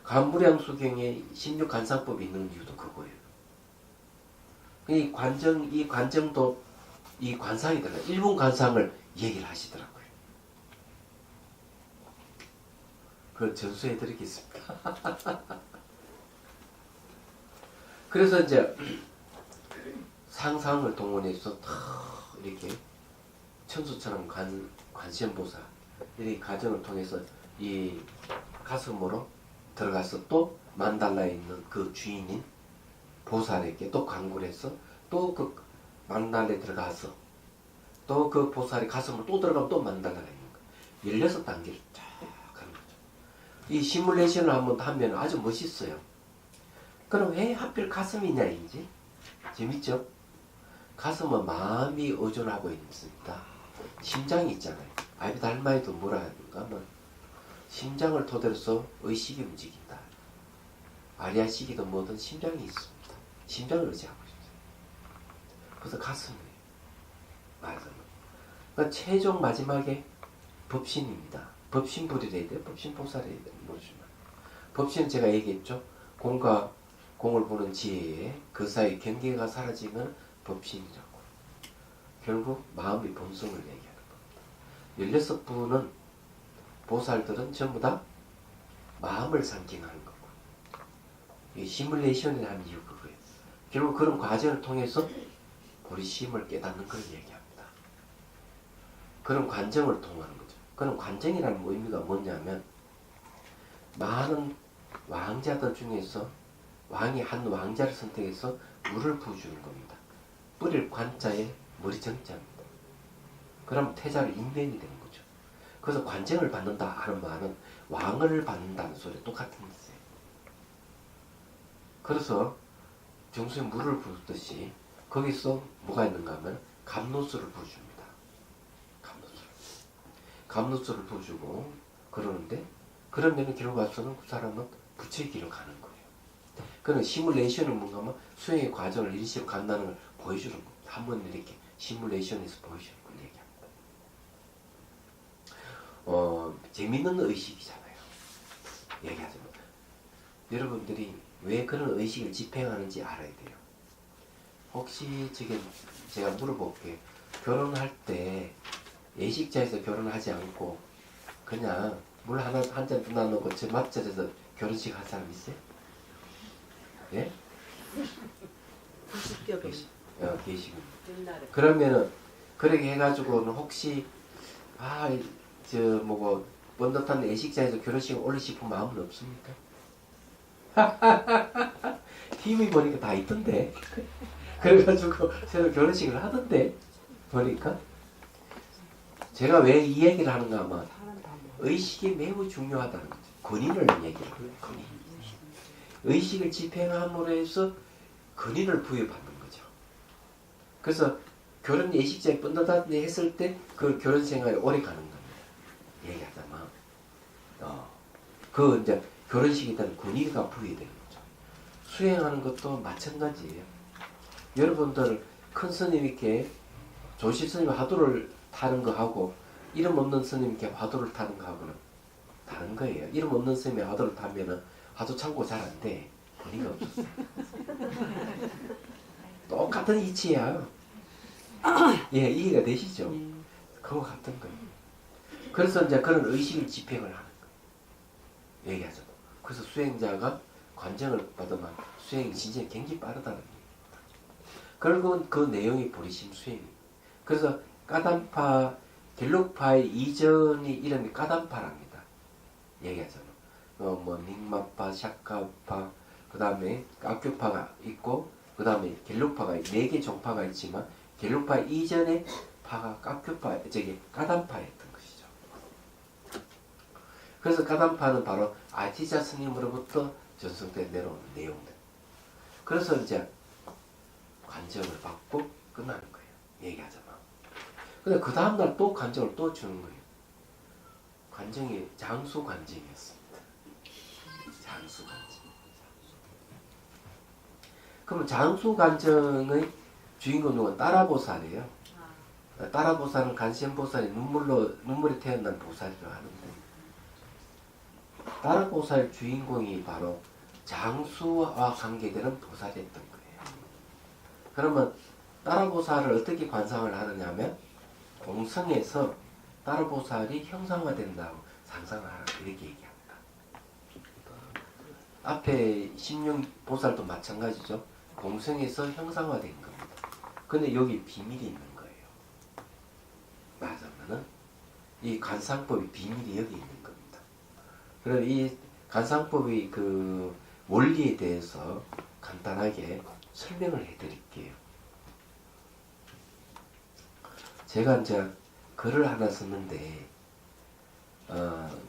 간무량수경에 16관상법이 있는 이유도 그거예요. 이 관정도 이 관상이더라. 일본 관상을 얘기를 하시더라고요. 그걸 전수해 드리겠습니다. 그래서 이제 상상을 동원해서 이렇게 천수처럼 관세음보사 이 과정을 통해서 이 가슴으로 들어가서 또 만달라에 있는 그 주인인 보살에게 또 강구를 해서 또 그 만달라에 들어가서 또 그 보살의 가슴으로 또 들어가면 또 만달라가 있는 거예요. 16단계를 쫙 하는 거죠. 이 시뮬레이션을 한번 하면 아주 멋있어요. 그럼 왜 하필 가슴이냐 이지? 재밌죠? 가슴은 마음이 의존하고 있습니다. 심장이 있잖아요. 아비달마에도 뭐라 하는가 하면 심장을 토대로서 의식이 움직인다. 아리아식이든 뭐든 심장이 있습니다. 심장을 의지하고 있어요. 그래서 가슴이에요. 말하자면. 그러니까 최종 마지막에 법신입니다. 법신불이 돼야 돼요. 법신보살이 모르지만. 법신은 제가 얘기했죠. 공과 공을 보는 지혜에 그 사이 경계가 사라지면 법신이라고. 결국 마음의 본성을 얘기하는 겁니다. 16분은 보살들은 전부 다 마음을 상징하는 거고 이 시뮬레이션을 하는 이유가 그거예요. 결국 그런 과정을 통해서 우리 심을 깨닫는 걸 얘기합니다. 그런 관정을 통하는 거죠. 그런 관정이라는 의미가 뭐냐면 많은 왕자들 중에서 왕이 한 왕자를 선택해서 물을 부어주는 겁니다. 뿌릴 관자에 머리 정자입니다. 그럼 태자로 인변이 되는 거죠. 그래서 관쟁을 받는다 하는 말은 왕을 받는다는 소리 똑같은 뜻이에요. 그래서 정수에 물을 붓듯이 거기서 뭐가 있는가 하면 감로수를 부어줍니다. 감로수를 부어주고 그러는데 그러면 기록와서는 그 사람은 부처의 길을 가는 거예요. 그는 시뮬레이션은 뭔가 하면 수행의 과정을 이런 식으로 간다는 걸 보여주는 겁니다. 한번 이렇게 시뮬레이션에서 보여주는 걸 얘기합니다. 재밌는 의식이잖아요. 얘기하자면 여러분들이 왜 그런 의식을 집행하는지 알아야 돼요. 혹시 지금 제가 물어볼게요. 결혼할 때 예식자에서 결혼하지 않고 그냥 물 한 잔 떠나놓고 저 맞자리에서 결혼식 한 사람 있어요? 예? 계시군. 그러면은 그렇게 해가지고는 혹시 뭐고 번듯한 예식자에서 결혼식을 올리고 싶은 마음은 없습니까? TV 보니까 다 있던데. 그래가지고 새로 결혼식을 하던데 보니까 제가 왜 이 얘기를 하는가 하면 의식이 매우 중요하다는 거죠. 근인을 얘기를 해요. 근인. 의식을 집행함으로 해서 근인을 부여받는 거죠. 그래서 결혼 예식자에 뻔하다 했을 때 그 결혼 생활이 오래 가는 겁니다. 얘기하자면 그 이제 결혼식에 따른 근위가 부여되는 거죠. 수행하는 것도 마찬가지예요. 여러분들 큰 스님께 조실 스님 화두를 타는 거하고 이름 없는 스님께 화두를 타는 거하고는 다른 거예요. 이름 없는 스님의 화두를 타면은 화두 창고 잘 안 돼. 권위가 없었어요. 똑같은 이치야. 예, 이해가 되시죠? 그거 같은 거예요. 그래서 이제 그런 의식을 집행을 하는 거예요. 얘기하죠. 그래서 수행자가 관정을 받으면 수행이 진짜 굉장히 빠르다는 얘기입니다. 결국은 그 내용이 보리심 수행입니다. 그래서 까담파, 갤록파의 이전이 이름이 까담파랍니다. 얘기하잖아. 닉마파, 샤카파, 그 다음에 악교파가 있고, 그 다음에 갤록파가 4개 종파가 있지만, 갤록파 이전에 파가 까담파였던 것이죠. 그래서 까담파는 바로 아티자 스님으로부터 전승때 내려오는 내용들. 그래서 이제 관정을 받고 끝나는 거예요. 얘기하자면. 근데 그 다음날 또 관정을 또 주는 거예요. 관정이 장수 관정이었습니다. 장수 관정. 그럼 장수 관정의 주인공 누구는 따라보살이에요. 따라보살은 간센보살이 눈물이 태어난 보살이라고 하는데 따라보살 주인공이 바로 장수와 관계되는 보살이었던 거예요. 그러면 따라보살을 어떻게 관상을 하느냐면 공성에서 따라보살이 형상화된다고 상상을 하라 이렇게 얘기합니다. 앞에 심령보살도 마찬가지죠. 공성에서 형상화된 겁니다. 근데 여기 비밀이 있는 거예요. 말하자면은 이 관상법의 비밀이 여기 있는 겁니다. 그럼 이 관상법의 그 원리에 대해서 간단하게 설명을 해드릴게요. 제가 이제 글을 하나 썼는데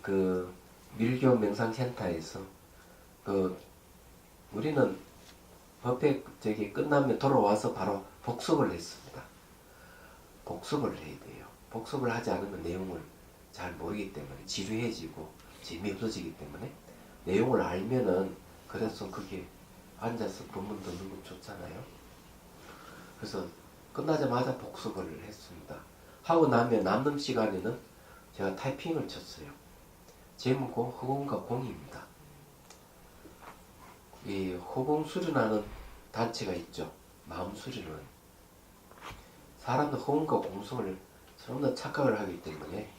그 밀교 명상센터에서 우리는 법회 끝나면 돌아와서 바로 복습을 했습니다. 복습을 해야 돼요. 복습을 하지 않으면 내용을 잘 모르기 때문에 지루해지고 재미없어지기 때문에 내용을 알면은 그래서 그게 앉아서 법문 듣는 건 좋잖아요. 그래서 끝나자마자 복습을 했습니다. 하고 나면 남는 시간에는 제가 타이핑을 쳤어요. 제목은 허공과 공입니다. 이 허공 수련하는 단체가 있죠. 마음 수련은 사람들 허공과 공성을 전부 다 착각을 하기 때문에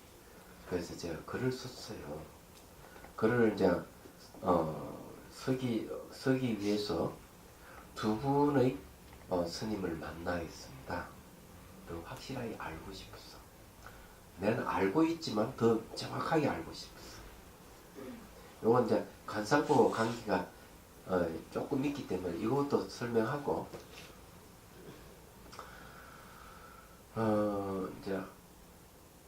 그래서 제가 글을 썼어요. 글을 이제 쓰기 위해서 두 분의 스님을 만나겠습니다. 더 확실하게 알고 싶었어. 나는 알고 있지만 더 정확하게 알고 싶었어. 요건 이제 관상법과 관계가 조금 있기 때문에 이것도 설명하고 이제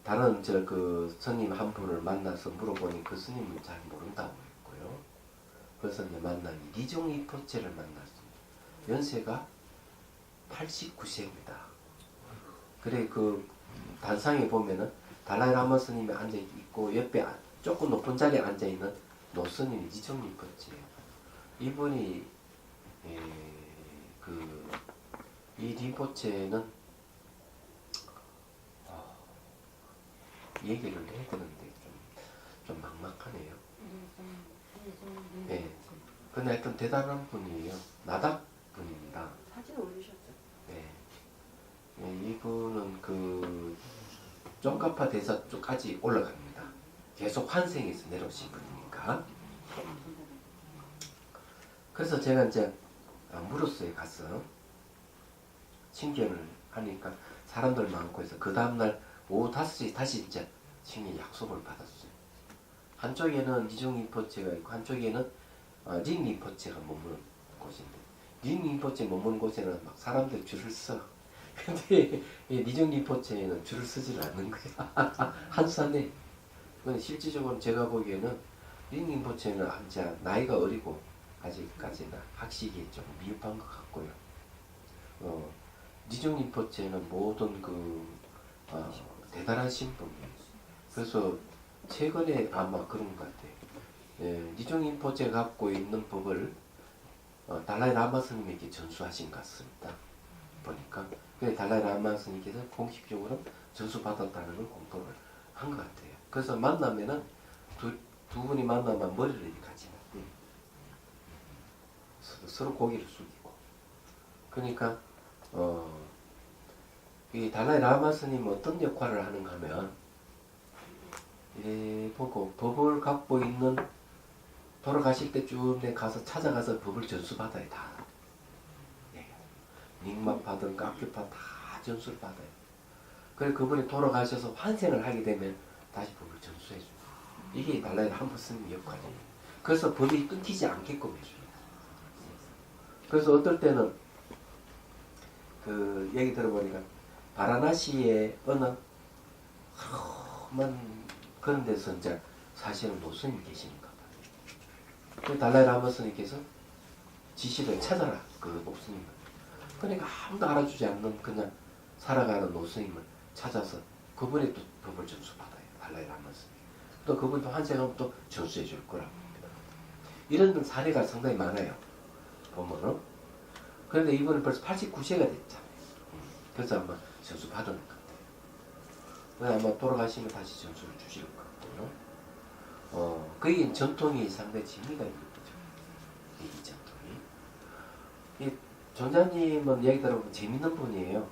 다른 저 그 스님 한 분을 만나서 물어보니 그 스님은 잘 모른다고 했고요. 그래서 이제 만난 리종이 포체를 만났습니다. 연세가 89세입니다. 그래 그 단상에 보면은 달라이라마 스님이 앉아 있고 옆에 조금 높은 자리에 앉아 있는 노스님이 리종이 포체예요. 이분이 이 림포체는 얘기를 해야 되는데 좀 막막하네요. 네. 근데 하여튼 대단한 분이에요. 나닥 분입니다. 사진 올리셨죠? 네. 네, 이분은 그 쫑카파 대사 쪽까지 올라갑니다. 계속 환생해서 내려오신 분이니까. 그래서 제가 이제 무로스에 가서 친견을 하니까 사람들 많고 해서 그 다음날 오후 5시 다시 이제 친견 약속을 받았어요. 한쪽에는 리종림포체가 있고 한쪽에는 링림포체가 머무는 곳인데 링림포체 머무는 곳에는 막 사람들 줄을 서. 근데 리종림포체에는 줄을 서질 않는 거야. 한산에. 근데 실질적으로 제가 보기에는 링림포체는 이제 나이가 어리고 아직까지는 학식이 좀 미흡한 것 같고요. 리종림포체는 모든 대단하신 분이에요. 그래서 최근에 아마 그런 것 같아요. 리종림포체가 갖고 있는 법을 달라이라마 스님에게 전수하신 것 같습니다. 보니까 그래서 달라이라마 스님께서 공식적으로 전수받았다는 걸 공표를 한 것 같아요. 그래서 만나면은 두 분이 만나면 머리를 이렇게 같이 서로 고개를 숙이고 그러니까 이 달라이라마 스님은 어떤 역할을 하는가 하면 보고 법을 갖고 있는 돌아가실 때쯤 가서 찾아가서 법을 전수받아야 다. 닉만 깎여파 다 전수를 받아요. 그래서 그분이 돌아가셔서 환생을 하게 되면 다시 법을 전수해 줘요. 이게 달라이라마 스님 역할이에요. 그래서 법이 끊기지 않게끔 해줘요. 그래서 어떨 때는 그 얘기 들어보니까 바라나시에 어느 험한 그런 데서 이제 사실은 노스님이 계시는가 봐요. 그 달라이라마 스님께서 지시를 찾아라 그 노스님을. 그러니까 아무도 알아주지 않는 그냥 살아가는 노스님을 찾아서 그분이 또 법을 전수받아요. 달라이라마 스님. 또 그분도 환생하면 또 전수해 줄 거라고 합니다. 이런 사례가 상당히 많아요. 보면은. 그런데 이분은 벌써 89세가 됐잖아요. 그래서 아마 전수 받은 것 같아요. 아마 돌아가시면 다시 전수를 주실 것 같고요. 그게 전통이 상당히 재미가 있는 거죠. 이 전통이. 이 전자님은 얘기 들어보면 재밌는 분이에요.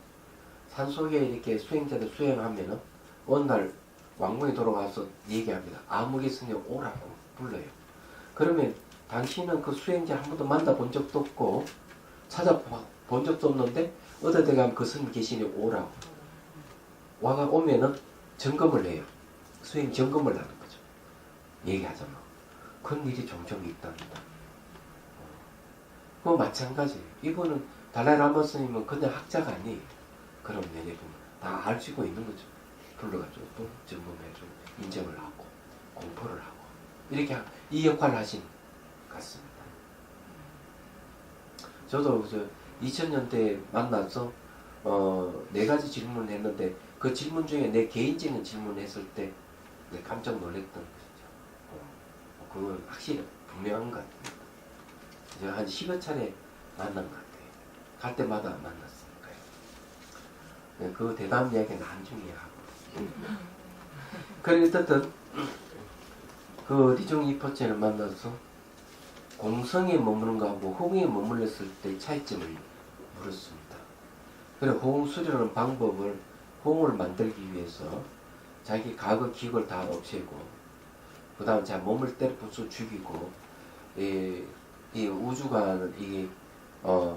산속에 이렇게 수행자들 수행하면은 어느 날 왕궁에 돌아가서 얘기합니다. 아무개 스님 오라고 불러요. 그러면 당신은 그 수행자 한 번도 만나본 적도 없고 찾아본 적도 없는데 어디 가면 그 스님 계시니 오라고. 와가 오면은 점검을 해요. 수행 점검을 하는 거죠. 얘기하잖아. 그런 일이 종종 있답니다. 뭐 마찬가지예요. 이분은 달라이라마 스님은 그냥 학자가 아니에요. 그런 면에 보면 다 알고 있는 거죠. 불러가지고 또 점검해주고 인정을 하고 공포를 하고 이렇게 이 역할을 하신 것 같습니다. 저도 2000년대에 만나서 4가지 질문을 했는데 그 질문 중에 내 개인적인 질문을 했을 때 깜짝 놀랐던 것이죠. 그건 확실히 분명한 것 같습니다. 제가 한 10여 차례 만난 것 같아요. 갈 때마다 만났으니까요. 그 대담 이야기는 나중에 하고. 그래 어쨌든 그 리종이 포체를 만나서 공성에 머무는 거하고 호응에 머물렀을 때 차이점을 물었습니다. 그래 호응 수련하는 방법을 호응을 만들기 위해서 자기 과거 기억을 다 없애고 그 다음 자 몸을 때려 부숴 죽이고 이 우주가 이게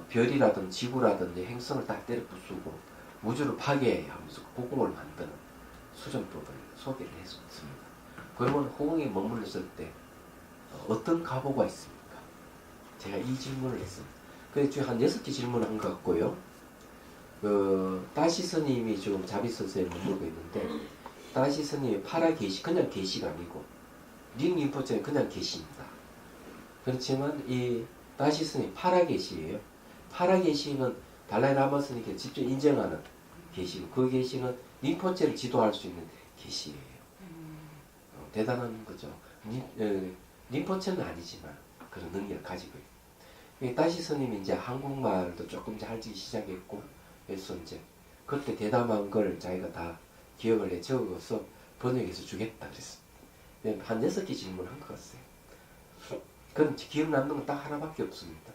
별이라든 지구라든지 행성을 다 때려 부수고 우주를 파괴하면서 고공을 만드는 수련법을 소개를 했습니다. 그러면 호응에 머물렀을 때 어떤 가보가 있습니까? 제가 이 질문을 했습니다. 그래서 한 6개 질문을 한 것 같고요. 다시 스님이 지금 자비서서에 머물고 있는데 다시 스님의 파라계시, 그냥 계시가 아니고 링림포체는 그냥 계시입니다. 그렇지만 이 다시 스님 파라계시예요. 파라계시는 달라이라마 스님께 직접 인정하는 계시고 그 계시는 림포체를 지도할 수 있는 계시예요. 대단한 거죠. 림포체는 아니지만 그런 능력을 가지고 있어요. 다시 스님이 이제 한국말도 조금 이제 할지 시작했고, 그래서 이제 그때 대담한 걸 자기가 다 기억을 해 적어서 번역해서 주겠다 그랬어. 한 6개 질문한 것 같아요. 그럼 기억 남는 건 딱 하나밖에 없습니다.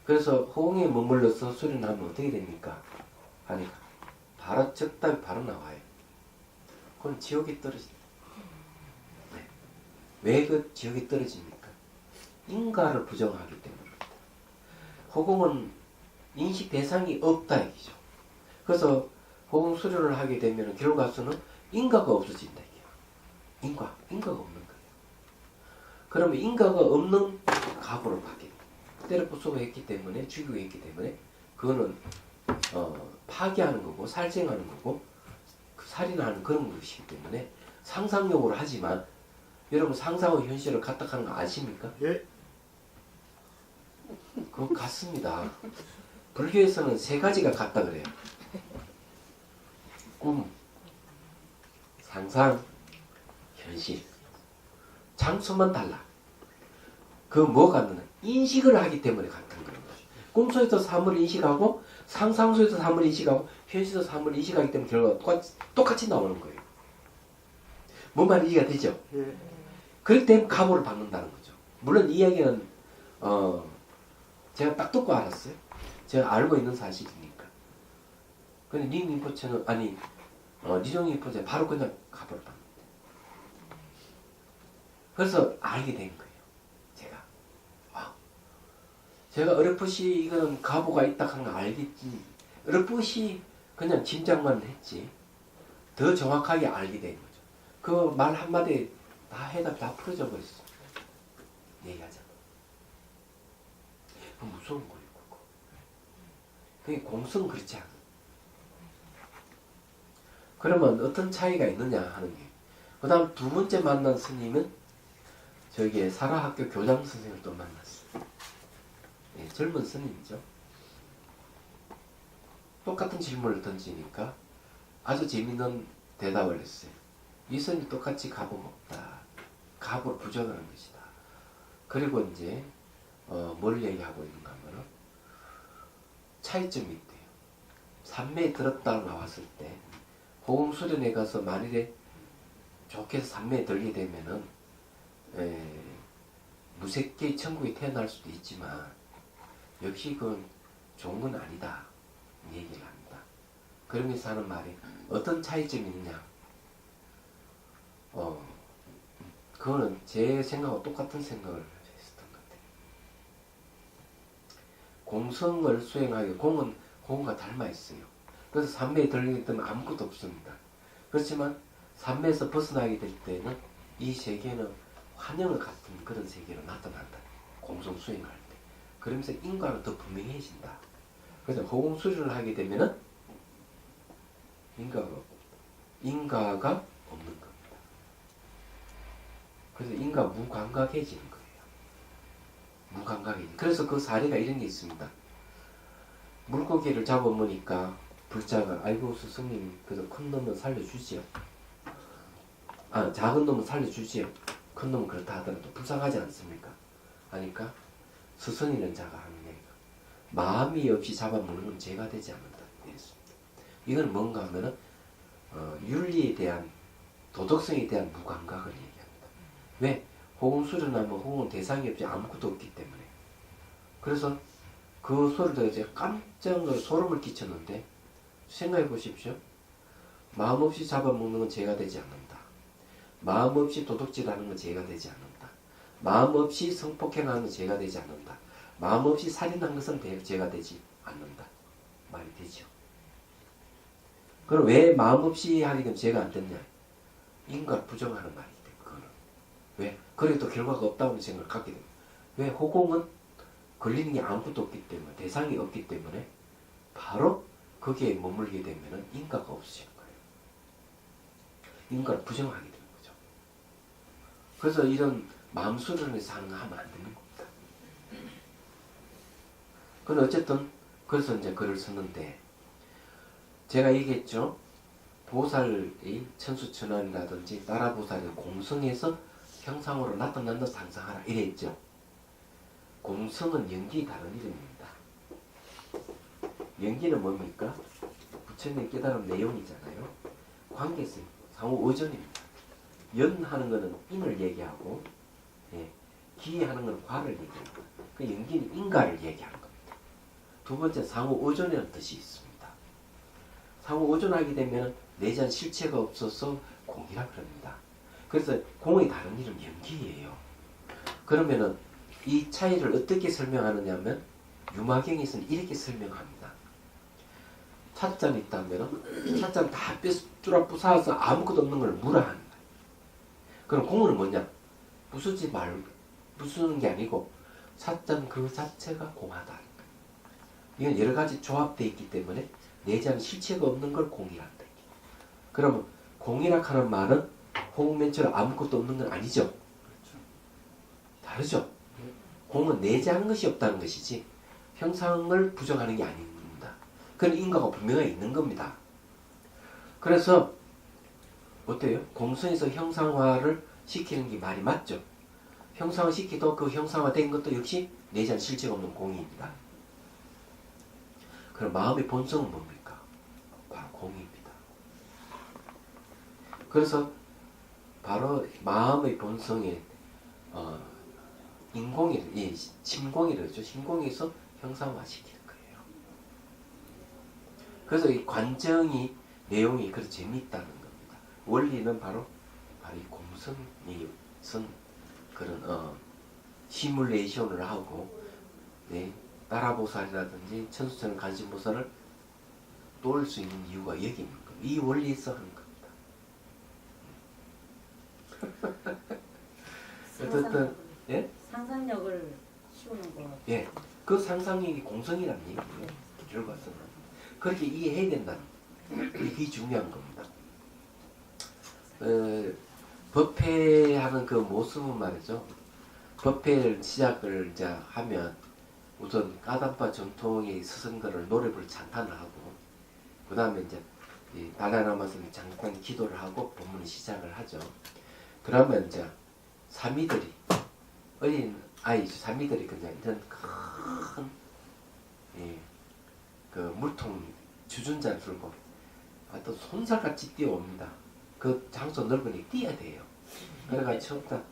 그래서 호응에 머물러서 소리 나면 어떻게 됩니까? 하니까 바로 적답이 바로 나와요. 그건 지옥에 떨어진다. 네. 왜 그 지옥에 떨어집니까? 인가를 부정하기 때문입니다. 호공은 인식 대상이 없다 얘기죠. 그래서 호공 수료를 하게 되면 결과수는 인가가 없어진다 얘기예요. 인가가 없는 거예요. 그러면 인가가 없는 가보를 받게 돼요. 때려 부수고 했기 때문에, 죽이고 했기 때문에 그거는 파괴하는 거고 살생하는 거고 살인하는 그런 것이기 때문에 상상력으로 하지만, 여러분 상상과 현실을 갖다 하는 거 아십니까? 예. 그거 같습니다. 불교에서는 3가지가 같다 그래요. 꿈, 상상, 현실. 장소만 달라. 그 뭐가 같느냐? 인식을 하기 때문에 같은 거예요. 꿈속에서 사물을 인식하고 상상 속에서 사물을 인식하고 현실에서 사물을 인식하기 때문에 결과가 똑같이 나오는 거예요. 뭔 말인지 이해가 되죠? 예. 그렇기 때문에 가보를 받는다는 거죠. 물론 이 이야기는 제가 딱 듣고 알았어요. 제가 알고 있는 사실이니까. 근데 링림포체는 리종림포체 바로 그냥 가보를 받는다. 그래서 알게 된 거예요. 제가 어렴풋이 이거는 가보가 있다 하는 거 알겠지. 어렴풋이 그냥 짐작만 했지. 더 정확하게 알게 된 거죠. 그 말 한마디에 다 해답이 다 풀어져 버렸어. 얘기하자면. 그 무서운 거예요, 그거. 그게 공성 그렇지 않아. 그러면 어떤 차이가 있느냐 하는 게. 그 다음 2번째 만난 스님은 저기 사라학교 교장 선생님을 또 만났어요. 네, 젊은 스님이죠. 똑같은 질문을 던지니까 아주 재밌는 대답을 했어요. 이 스님이 똑같이 가보가 없다. 가보를 부정하는 것이다. 그리고 이제 뭘 얘기하고 있는가 하면은 차이점이 있대요. 산매에 들었다 나왔을 때 호응수련에 가서 만일에 좋게 해서 산매에 들게 되면은 무색계 천국에 태어날 수도 있지만 역시 그건 좋은 건 아니다. 얘기를 합니다. 그러면서 하는 말이 어떤 차이점이 있느냐. 그거는 제 생각과 똑같은 생각을 했었던 것 같아요. 공성을 수행하기, 공과 닮아 있어요. 그래서 산매에 들리게 되면 아무것도 없습니다. 그렇지만 산매에서 벗어나게 될 때는 이 세계는 환영을 같은 그런 세계로 나타난다. 공성 수행할 때. 그러면서 인과는 더 분명해진다. 그래서 호공수련을 하게 되면은 인과가 없는 겁니다. 그래서 인과 무감각해지는 거예요. 무감각해지. 그래서 그 사례가 이런 게 있습니다. 물고기를 잡아먹으니까 불자가 아이고 스승님 그래서 큰 놈은 살려주지요. 작은 놈은 살려주지요. 큰 놈은 그렇다 하더라도 불쌍하지 않습니까? 하니까 스승이라는 자가 하는 얘기가 마음이 없이 잡아먹는 건 죄가 되지 않는다. 이랬습니다. 이건 뭔가 하면은 윤리에 대한 도덕성에 대한 무감각을 얘기합니다. 왜? 호응 수련하면 호응은 대상이 없이 아무것도 없기 때문에. 그래서 그 소리를 듣고 제가 깜짝 놀라 소름을 끼쳤는데 생각해 보십시오. 마음 없이 잡아먹는 건 죄가 되지 않는다. 마음 없이 도둑질하는 건 죄가 되지 않는다. 마음 없이 성폭행하는 건 죄가 되지 않는다. 마음 없이 살인한 것은 죄가 되지 않는다. 말이 되죠. 그럼 왜 마음 없이 하게 되면 죄가 안 됐냐? 인과를 부정하는 말이기 때문에. 그거는. 왜? 그래도 결과가 없다고 생각을 갖게 됩니다. 왜? 호공은 걸리는 게 아무것도 없기 때문에, 대상이 없기 때문에 바로 거기에 머물게 되면 인과가 없어지는 거예요. 인과를 부정하게 되는 거죠. 그래서 이런 마음 수련에서 하면 안 되는 겁니다. 그건 어쨌든 그래서 이제 글을 썼는데 제가 얘기했죠. 보살이 천수천왕이라든지 따라보살이 공성에서 형상으로 나타난다 상상하라 이랬죠. 공성은 연기 다른 이름입니다. 연기는 뭡니까? 부처님의 깨달은 내용이잖아요. 관계성, 상호 의존입니다. 연하는 것은 인을 얘기하고 기하는 것은 과를 얘기합니다. 그 연기는 인과를 얘기하는 겁니다. 두 번째 상호 의존이라는 뜻이 있습니다. 상호 의존하게 되면 내재한 실체가 없어서 공이라 그럽니다. 그래서 공의 다른 이름 연기예요. 그러면은 이 차이를 어떻게 설명하느냐 하면 유마경에서는 이렇게 설명합니다. 찻잔이 있다면 찻잔 다 삐뚤어 부사서 아무것도 없는 걸 무라 합니다. 그럼 공은 뭐냐? 부수는 게 아니고 찻잔 그 자체가 공하다. 이건 여러 가지 조합되어 있기 때문에 내재한 실체가 없는 걸 공이란다. 그러면 공이라 하는 말은 호흡면처럼 아무것도 없는 건 아니죠. 다르죠. 공은 내재하는 것이 없다는 것이지 형상을 부정하는 게 아닙니다. 그건 인과가 분명히 있는 겁니다. 그래서 어때요? 공성에서 형상화를 시키는 게 말이 맞죠. 형상화 시키도 그 형상화된 것도 역시 내재한 실체가 없는 공입니다. 그럼 마음의 본성은 뭡니까? 바로 공입니다. 그래서 바로 마음의 본성에 심공이라죠. 심공에서 형상화시키는 거예요. 그래서 이 관정이 내용이 그렇게 재미있다는 겁니다. 원리는 바로 이 공성이 선 그런 시뮬레이션을 하고 따라보살이라든지 천수천 간신보살을 도울 수 있는 이유가 여기 있는 겁니다. 이 원리에서 하는 겁니다. 어쨌든 상상력을 씌우는 거. 예, 그 상상력이 공성이라는 얘기예요. 결과서는 그렇게 이해해야 된다는 이게 중요한 겁니다. 법회하는 그 모습은 말이죠. 법회를 시작을 이제 하면 우선 까담파 정통의 스승들을 노래부를 찬탄을 하고 그 다음에 이제 달라라마스는 잠깐 기도를 하고 법문을 시작을 하죠. 그러면 이제 사미들이 어린 아이죠. 사미들이 그냥 이런 큰 그 물통 주전자를 들고 또 손살같이 뛰어옵니다. 그 장소 넓으니 뛰어야 돼요. 그래가 처음부터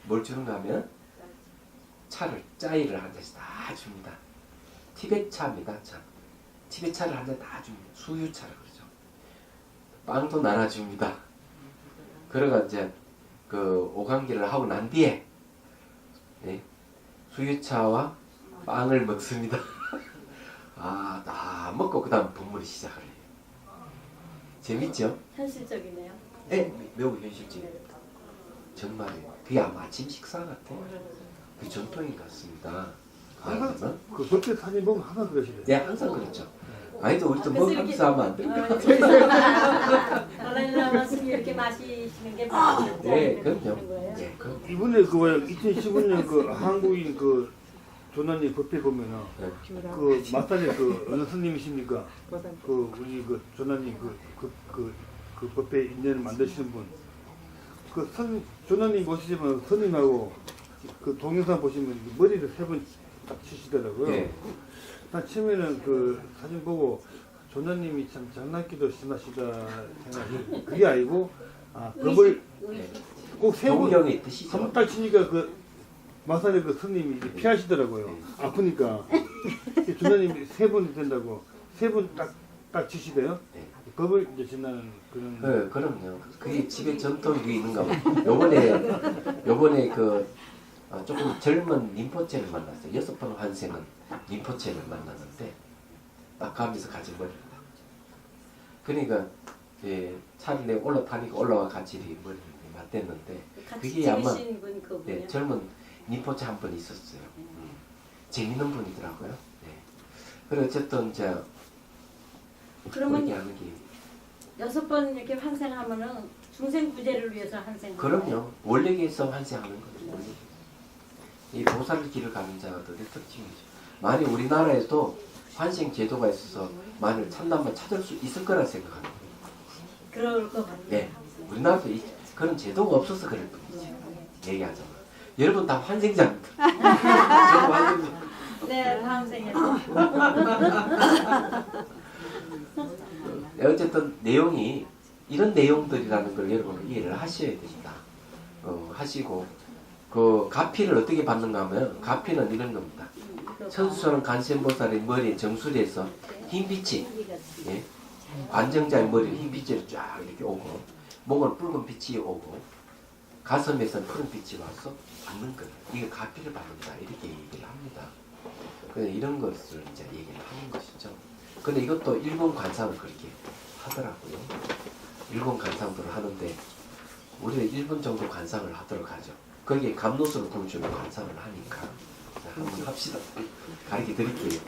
뭘 주는가 하면 차를 짜이를 한 잔씩 다 줍니다. 티벳 차입니다. 차. 티벳 차를 한 잔 다 줍니다. 수유차라 그러죠. 빵도 나눠줍니다. 그래가 이제 그 오감기를 하고 난 뒤에 수유차와 빵을 먹습니다. 다 먹고 그 다음 법문이 시작을 해요. 재밌죠? 현실적이네요. 네, 매우 현실적이에요. 정말이에요. 그게 아마 아침 식사 같아요. 그 전통인 것 같습니다. 항상 그 법회 사진 보면 항상 그러시네요. 네, 항상 그렇죠. 아니도 우리도 먹으면서 하면 안 될까? 달라라마스님 이렇게 마시시는 게 맞죠? 네, 그럼요. 네, 그럼. 이번에 그 뭐야 2015년 그 한국인 그 조난님 법회 보면은 그 마사지 그 어느 스님이십니까? 그 우리 그 조난님 그 법회 인연을 만드시는 분. 그 조난님 보시면 스님하고 그 동영상 보시면 머리를 3번 딱 치시더라고요. 네. 난 처음에는 그 사진 보고 조나님이 참 장난기도 심하시다 생각이 그게 아니고 법을 꼭 동경의 뜻이죠. 3달 치니까 그 마사지 그 스님이 이제 피하시더라고요. 아프니까 조나님이 3번 된다고 3번 딱 치시대요. 네. 법을 이제 전하는 그런. 그럼요. 그게 집에 전통이 있는가 봐. 요번에 그 조금 젊은 림포체를 만났어요. 6번 환생은 림포체를 만났는데 딱 가면서 같이 머리를 그러니까 차를 내고 올라타니까 올라와 같이 머리를 맞댔는데 그게 아마 젊은 림포체 한 분 있었어요. 재밌는 분이더라고요. 네. 그래 어쨌든 이제 그러면 그렇게 하는 게 6번 이렇게 환생하면은 중생 구제를 위해서 환생. 그럼요. 원래계에서 환생하는 거죠. 원래. 이 보살의 길을 가는 자들의 특징이죠. 만약 우리나라에도 환생 제도가 있어서 만일 참나만 찾을 수 있을 거라 생각합니다. 그럴 것 같아요. 네. 우리나라도 그런 제도가 없어서 그럴 뿐이죠. 얘기하자면. 여러분 다 환생자입니다. 저도 환생자. 네, 환생해서. 어쨌든 내용이 이런 내용들이라는 걸 여러분 이해를 하셔야 됩니다. 하시고 그 가피를 어떻게 받는가 하면 가피는 이런 겁니다. 천수처럼 간센보살의 머리에 정수리에서 흰빛이 예? 관정자의 머리에 흰빛이 쫙 이렇게 오고 목은 붉은 빛이 오고 가슴에서는 푸른 빛이 와서 받는 거예요. 이게 가피를 받는다 이렇게 얘기를 합니다. 그래서 이런 것을 이제 얘기를 하는 것이죠. 근데 이것도 일본 관상을 그렇게 하더라고요. 일본 관상들을 하는데 우리는 1분 정도 관상을 하도록 하죠. 거기에 감노수를 부어주면 관상을 하니까. 자, 한번 합시다. 가르쳐 드릴게요.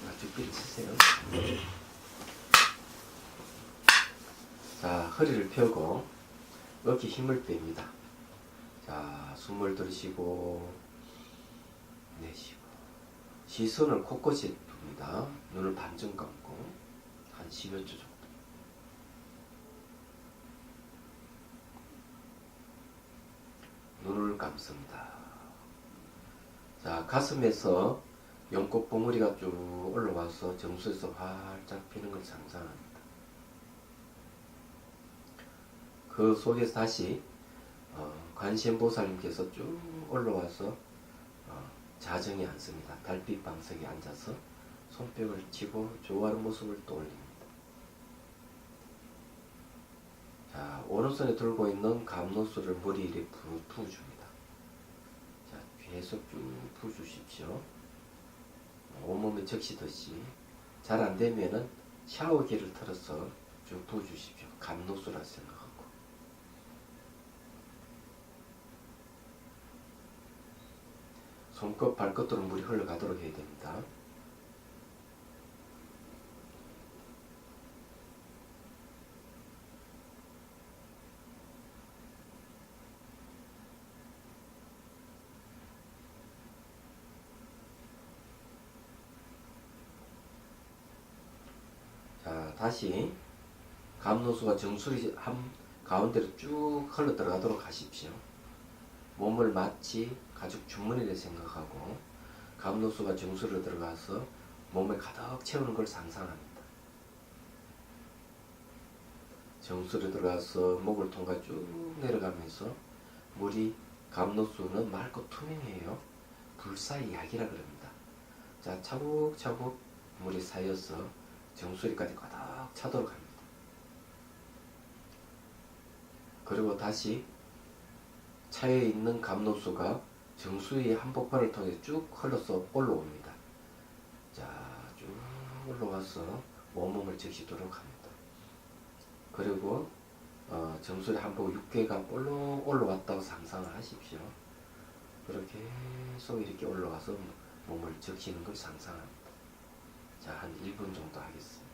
자, 죽비를 치세요. 자, 허리를 펴고 어깨 힘을 뺍니다. 자, 숨을 들이쉬고 내쉬고 시선을 곳곳에 둡니다. 눈을 반쯤 감고 한 10여 초 정도. 눈을 감습니다. 자, 가슴에서 연꽃 봉우리가 쭉 올라와서 정수에서 활짝 피는 걸 상상합니다. 그 속에서 다시 관세음보살님께서 쭉 올라와서 자정에 앉습니다. 달빛 방석에 앉아서 손뼉을 치고 좋아하는 모습을 떠올립니다. 자, 오른손에 들고 있는 감노수를 머리 위에 부어줍니다. 자, 계속 쭉 부어주십시오. 온몸에 적시듯이. 잘 안되면은 샤워기를 틀어서 쭉 부어주십시오. 감노수라 생각하고. 손끝, 발끝으로 물이 흘러가도록 해야 됩니다. 자, 다시 감노수가 정수리 한 가운데로 쭉 흘러 들어가도록 하십시오. 몸을 마치 가죽 주머니를 생각하고 감노수가 정수리로 들어가서 몸에 가득 채우는 걸 상상합니다. 정수리로 들어가서 목을 통과 쭉 내려가면서 물이 감노수는 맑고 투명해요. 불사의 약이라 그럽니다. 자, 차곡차곡 물이 쌓여서 정수리까지 가득 차도록 합니다. 그리고 다시 차에 있는 감노수가 정수리의 한복판을 통해 쭉 흘러서 올라옵니다. 자, 쭉 올라와서 온몸을 적시도록 합니다. 그리고 정수리 한복 육개가 볼록 올라왔다고 상상을 하십시오. 그렇게 계속 이렇게 올라와서 몸을 적시는 걸 상상합니다. 자, 한 1분 정도 하겠습니다.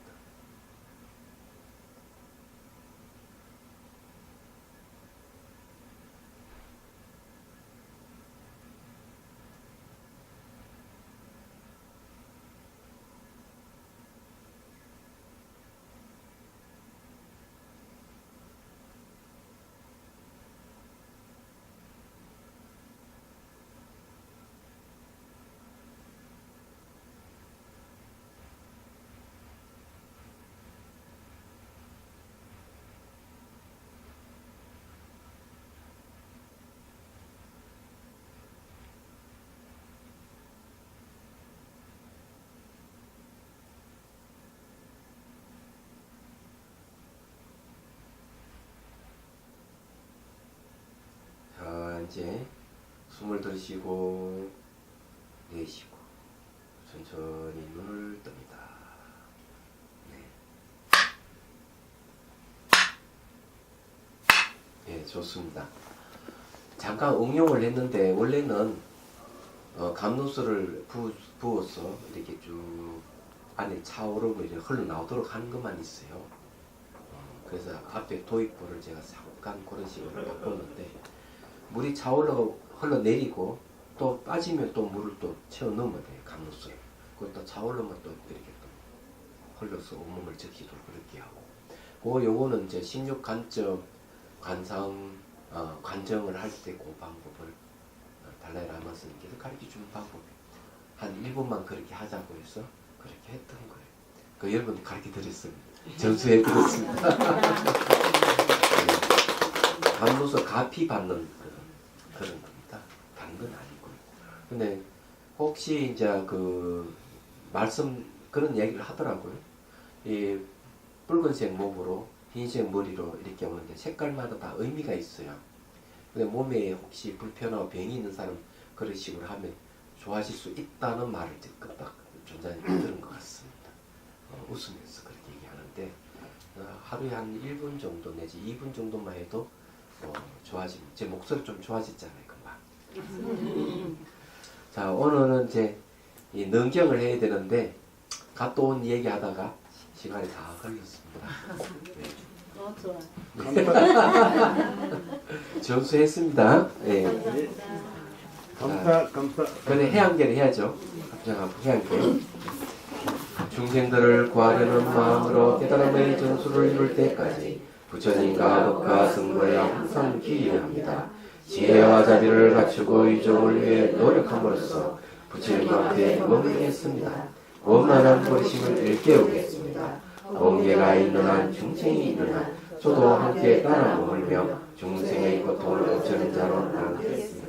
이제 숨을 들이쉬고 내쉬고 천천히 눈을 뜹니다. 네. 예, 좋습니다. 잠깐 응용을 했는데 원래는 감노수를 부어서 이렇게 쭉 안에 차오르고 이렇게 흘러나오도록 하는 것만 있어요. 그래서 앞에 도입부를 제가 잠깐 그런 식으로 바꿨는데 물이 차올라고 흘러내리고 또 빠지면 또 물을 또 채워 넣으면 돼요. 강물속에. 그리고 또 차오르면 또 이렇게 또 흘러서 온몸을 적시도록 그렇게 하고 요거는 이제 16관점 관정을 할 때 그 방법을 달라이 라마스님께서 가르쳐주는 방법 한 1분만 그렇게 하자고 해서 그렇게 했던 거예요. 그 여러분 가르쳐 드렸습니다. 전수해 드렸습니다. 감로서 가피 받는 그런 겁니다. 다른 건 아니고요. 근데 혹시 이제 그 말씀 그런 얘기를 하더라고요. 이 붉은색 몸으로 흰색 머리로 이렇게 오는데 색깔마다 다 의미가 있어요. 근데 몸에 혹시 불편하고 병이 있는 사람 그런 식으로 하면 좋아질 수 있다는 말을 딱 전자님 들은 것 같습니다. 웃으면서 그렇게 얘기하는데 하루에 한 1분 정도 내지 2분 정도만 해도 좋아지면 제 목소리 좀 좋아졌잖아요. 금방. 자 오늘은 이제 이 능경을 해야 되는데 갔다 온 얘기 하다가 시간이 다 걸렸습니다. 네. 좋아. 전수했습니다. 네. 감사. 그런데 해양계를 해야죠. 합장하고 해양계. 중생들을 구하려는 마음으로 깨달음의 전수를 이룰 때까지 부처님과 법과 성도에 항상 기여해야 합니다. 지혜와 자비를 갖추고 유종을 위해 노력함으로써 부처님 앞에 머무르겠습니다. 원만한 버리심을 일깨우겠습니다. 원계가 있는 한 중생이 있는 한 저도 함께 따라 머물며 중생의 고통을 없애는 자로 남겠습니다.